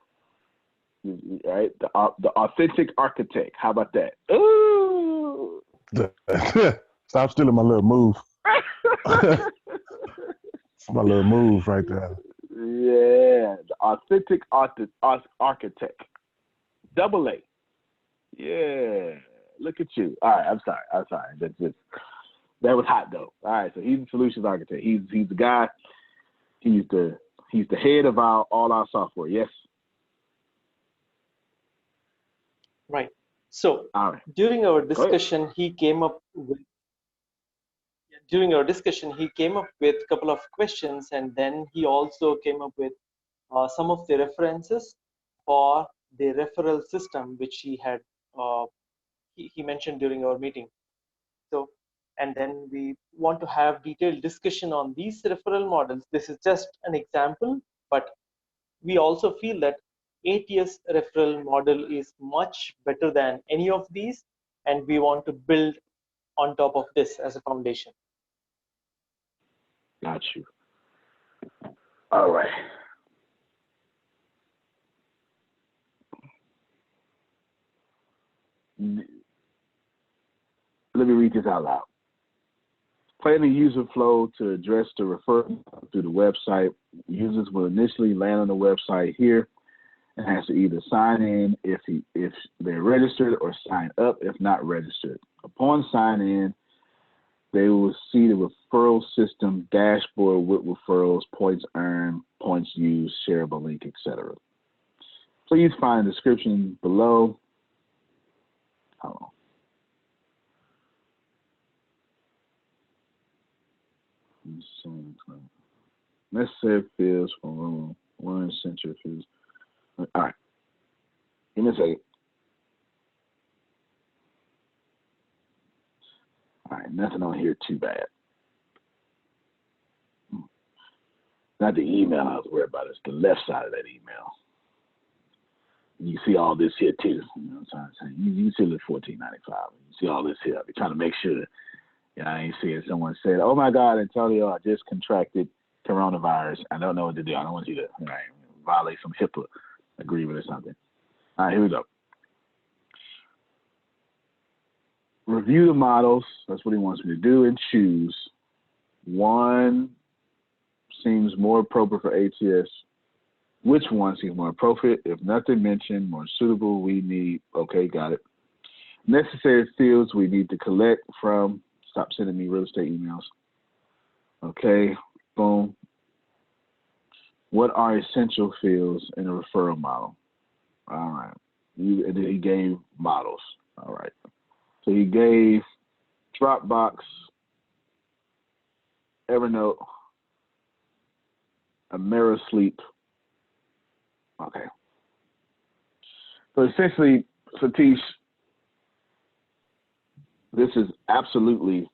All right. The authentic architect. How about that? Ooh. Stop stealing my little move. My little move right there. Yeah. The Authentic Architect. Double A. Yeah. Look at you. All right, I'm sorry. That was hot though. All right, so he's the solutions architect. He's the guy. He's the head of all our software. Yes. Right. So All right. during our discussion, he came up with a couple of questions, and then he also came up with some of the references for the referral system, which he had he mentioned during our meeting. So, and then we want to have detailed discussion on these referral models. This is just an example, but we also feel that ATS referral model is much better than any of these, and we want to build on top of this as a foundation. Got you. All right. Let me read this out loud. Plan the user flow to address the referral through the website. Users will initially land on the website here and has to either sign in if they're registered or sign up if not registered. Upon sign in, they will see the referral system dashboard with referrals, points earned, points used, shareable link, etc. Please find the description below. Hold on. Necessary fields from room 1 essential fields. All right. Give me a second. All right, nothing on here too bad. Not the email I was worried about, it's the left side of that email. You see all this here too. You know what I'm saying? You see the $14.95. You see all this here. I'll be trying to make sure that I ain't seeing someone say, "Oh my God, Antonio, I just contracted coronavirus. I don't know what to do." I don't want you to violate some HIPAA agreement or something. All right, here we go. Review the models. That's what he wants me to do and choose. One seems more appropriate for ATS. Which one seems more appropriate? If nothing mentioned, more suitable, we need, okay, got it. Necessary fields we need to collect from. Stop sending me real estate emails. Okay, boom. What are essential fields in a referral model? All right. And then he gave models. All right. So he gave Dropbox, Evernote, Amerisleep. Okay. So essentially, Satish, this is absolutely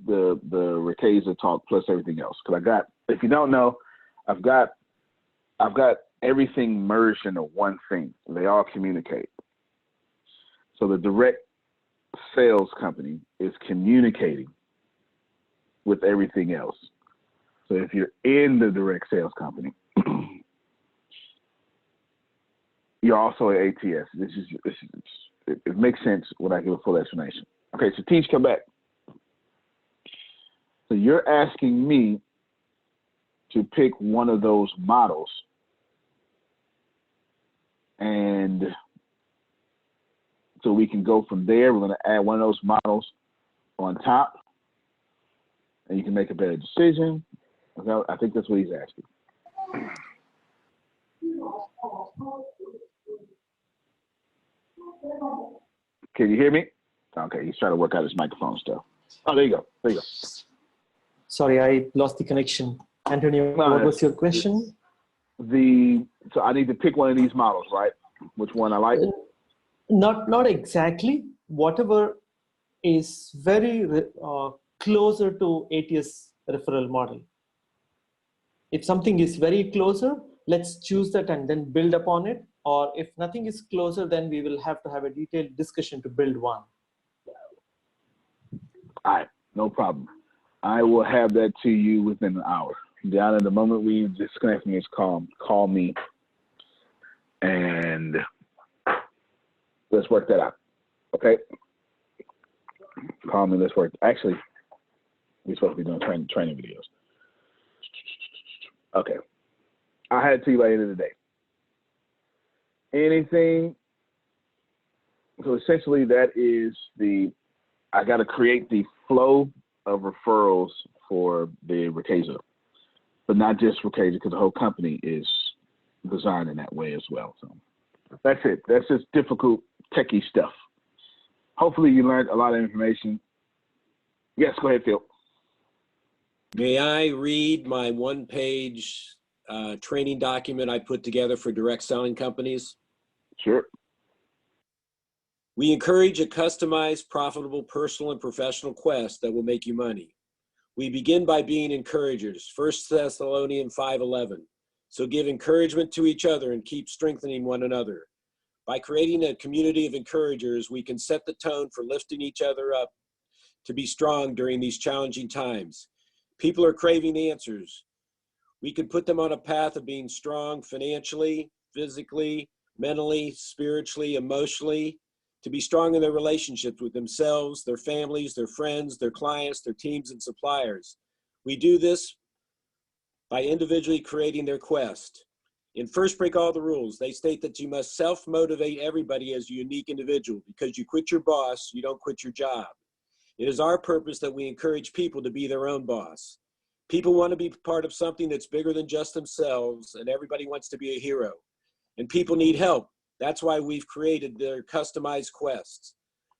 the Ricasa talk plus everything else. Because I got, if you don't know, I've got everything merged into one thing. They all communicate. So the direct sales company is communicating with everything else. So if you're in the direct sales company, you're also an ATS. It makes sense when I give a full explanation. Okay, so Satish, come back. So you're asking me to pick one of those models, and so we can go from there. We're going to add one of those models on top, and you can make a better decision. I think that's what he's asking. Can you hear me? Okay, he's trying to work out his microphone stuff. Oh, there you go. There you go. Sorry, I lost the connection. Antonio, what was your question? So I need to pick one of these models, right? Which one I like? Not exactly. Whatever is very closer to ATS referral model. If something is very closer, let's choose that and then build upon it. Or if nothing is closer, then we will have to have a detailed discussion to build one. All right, no problem. I will have that to you within an hour. Down at the moment we disconnect from this call, call me, and let's work that out. Okay? Call me, let's work. Actually, we're supposed to be doing training videos. Okay. I had to you by the end of the day. Anything. So essentially, that is I got to create the flow of referrals for the Ricasa, but not just Ricasa, because the whole company is designed in that way as well. So that's it. That's just difficult techie stuff. Hopefully, you learned a lot of information. Yes, go ahead, Phil. May I read my one-page training document I put together for direct selling companies? Sure. We encourage a customized, profitable, personal, and professional quest that will make you money. We begin by being encouragers, 1 Thessalonians 5:11. So give encouragement to each other and keep strengthening one another. By creating a community of encouragers, we can set the tone for lifting each other up to be strong during these challenging times. People are craving answers. We can put them on a path of being strong financially, physically, mentally, spiritually, emotionally, to be strong in their relationships with themselves, their families, their friends, their clients, their teams, and suppliers. We do this by individually creating their quest. In First Break All the Rules, they state that you must self-motivate everybody as a unique individual. Because you quit your boss, you don't quit your job. It is our purpose that we encourage people to be their own boss. People want to be part of something that's bigger than just themselves, and everybody wants to be a hero. And people need help. That's why we've created their customized quests.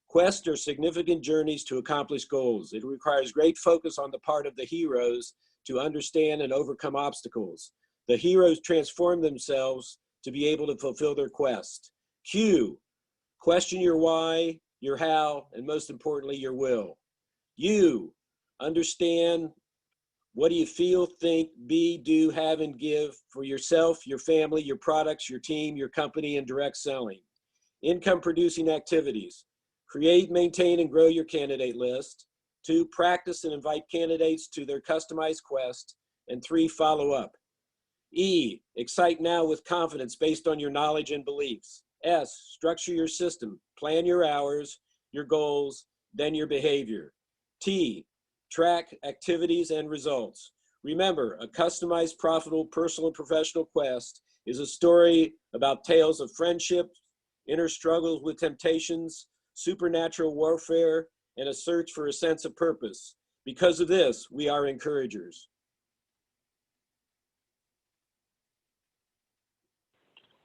Quests are significant journeys to accomplish goals. It requires great focus on the part of the heroes to understand and overcome obstacles. The heroes transform themselves to be able to fulfill their quest. Q, question your why, your how, and most importantly, your will. U, understand what do you feel, think, be, do, have, and give for yourself, your family, your products, your team, your company, and direct selling. Income producing activities. Create, maintain, and grow your candidate list. 2, practice and invite candidates to their customized quest. And 3, follow up. E, excite now with confidence based on your knowledge and beliefs. S, structure your system, plan your hours, your goals, then your behavior. T, track activities and results. Remember, a customized, profitable, personal, and professional quest is a story about tales of friendship, inner struggles with temptations, supernatural warfare, and a search for a sense of purpose. Because of this, we are encouragers.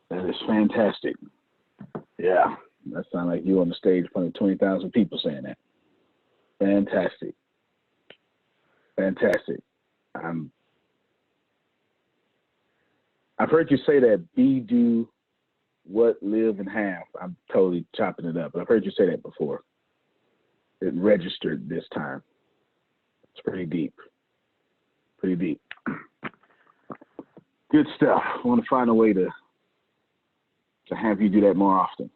That is fantastic. Yeah, that sounds like you on the stage in front of 20,000 people saying that. Fantastic. Fantastic. I've heard you say that be, do, what, live, and have. I'm totally chopping it up, but I've heard you say that before. It registered this time. It's pretty deep. Pretty deep. Good stuff. I want to find a way to have you do that more often.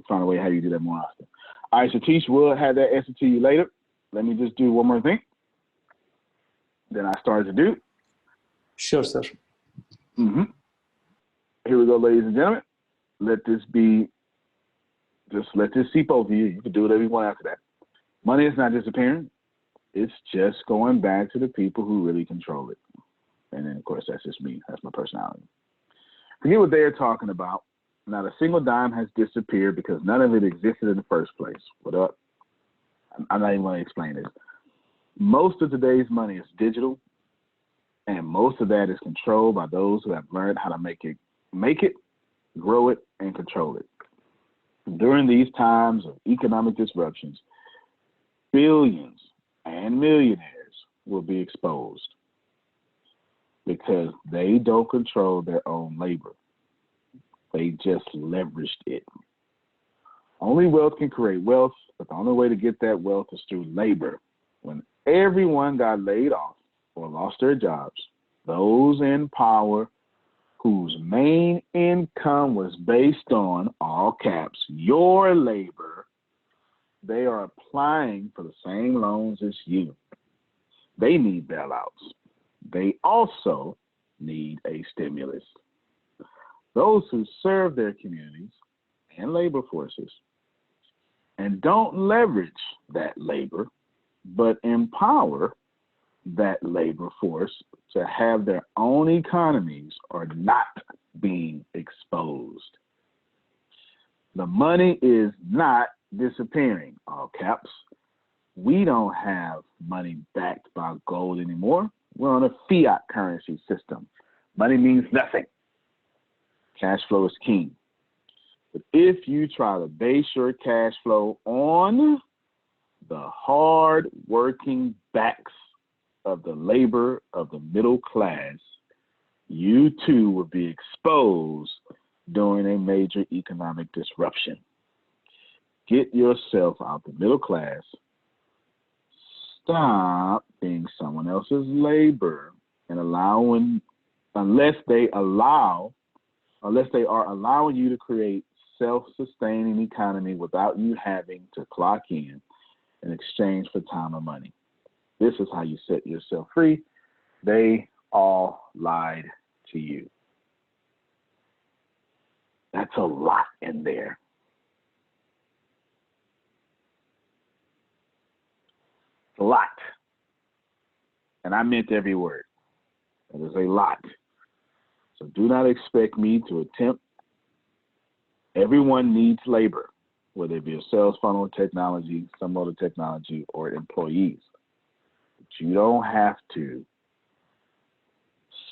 Find a way how you do that more often. All right, Satish, we'll have that answer to you later. Let me just do one more thing. Then I started to do. Sure, sir. Mm-hmm. Here we go, ladies and gentlemen. Let this seep over you. You can do whatever you want after that. Money is not disappearing. It's just going back to the people who really control it. And then, of course, that's just me. That's my personality. Forget what they're talking about. Not a single dime has disappeared because none of it existed in the first place. What up? I'm not even going to explain this. Most of today's money is digital, and most of that is controlled by those who have learned how to make it, grow it, and control it. During these times of economic disruptions, billions and millionaires will be exposed because they don't control their own labor. They just leveraged it. Only wealth can create wealth, but the only way to get that wealth is through labor. When everyone got laid off or lost their jobs, those in power whose main income was based on, all caps, your labor, they are applying for the same loans as you. They need bailouts. They also need a stimulus. Those who serve their communities and labor forces and don't leverage that labor, but empower that labor force to have their own economies are not being exposed. The money is not disappearing, all caps. We don't have money backed by gold anymore. We're on a fiat currency system. Money means nothing. Cash flow is king. But if you try to base your cash flow on the hard working backs of the labor of the middle class, you too will be exposed during a major economic disruption. Get yourself out the middle class. Stop being someone else's labor and unless they are allowing you to create self-sustaining economy without you having to clock in exchange for time or money. This is how you set yourself free. They all lied to you. That's a lot in there. It's a lot. And I meant every word. It is a lot. So do not expect me to attempt. Everyone needs labor, whether it be a sales funnel technology, some other technology, or employees. But you don't have to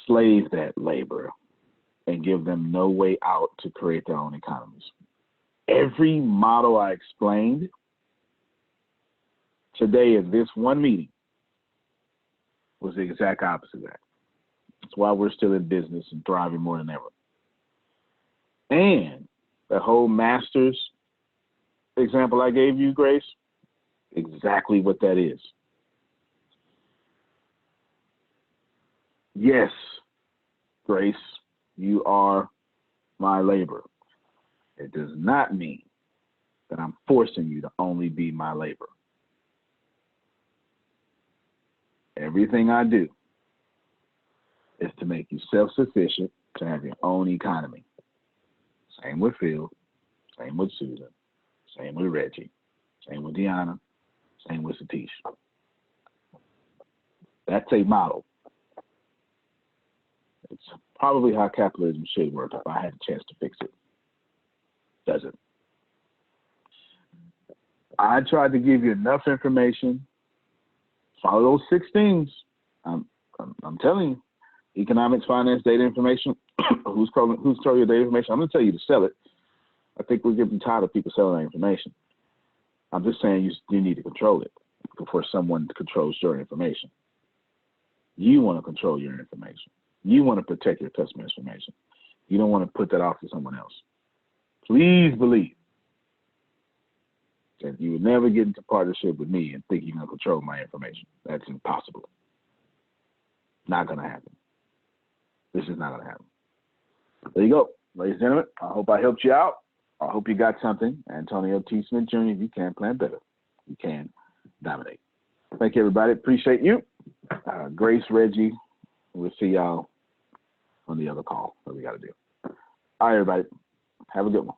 slave that labor and give them no way out to create their own economies. Every model I explained today in this one meeting was the exact opposite of that. That's why we're still in business and thriving more than ever. And the whole master's example I gave you, Grace, exactly what that is. Yes, Grace, you are my labor. It does not mean that I'm forcing you to only be my labor. Everything I do is to make you self-sufficient, to have your own economy. Same with Phil, same with Susan, same with Reggie, same with Deanna, same with Satish. That's a model. It's probably how capitalism should work if I had a chance to fix it. Doesn't. I tried to give you enough information. Follow those 6 things. I'm telling you. Economics, finance, data information. Who's telling you data information? I'm going to tell you to sell it. I think we're getting tired of people selling that information. I'm just saying you need to control it before someone controls your information. You want to control your information. You want to protect your customer information. You don't want to put that off to someone else. Please believe that you would never get into partnership with me and think you're going to control my information. That's impossible. Not going to happen. This is not going to happen. There you go. Ladies and gentlemen, I hope I helped you out. I hope you got something. Antonio T. Smith Jr., if you can plan better, you can dominate. Thank you, everybody. Appreciate you. Grace, Reggie, we'll see y'all on the other call that we got to do. All right, everybody. Have a good one.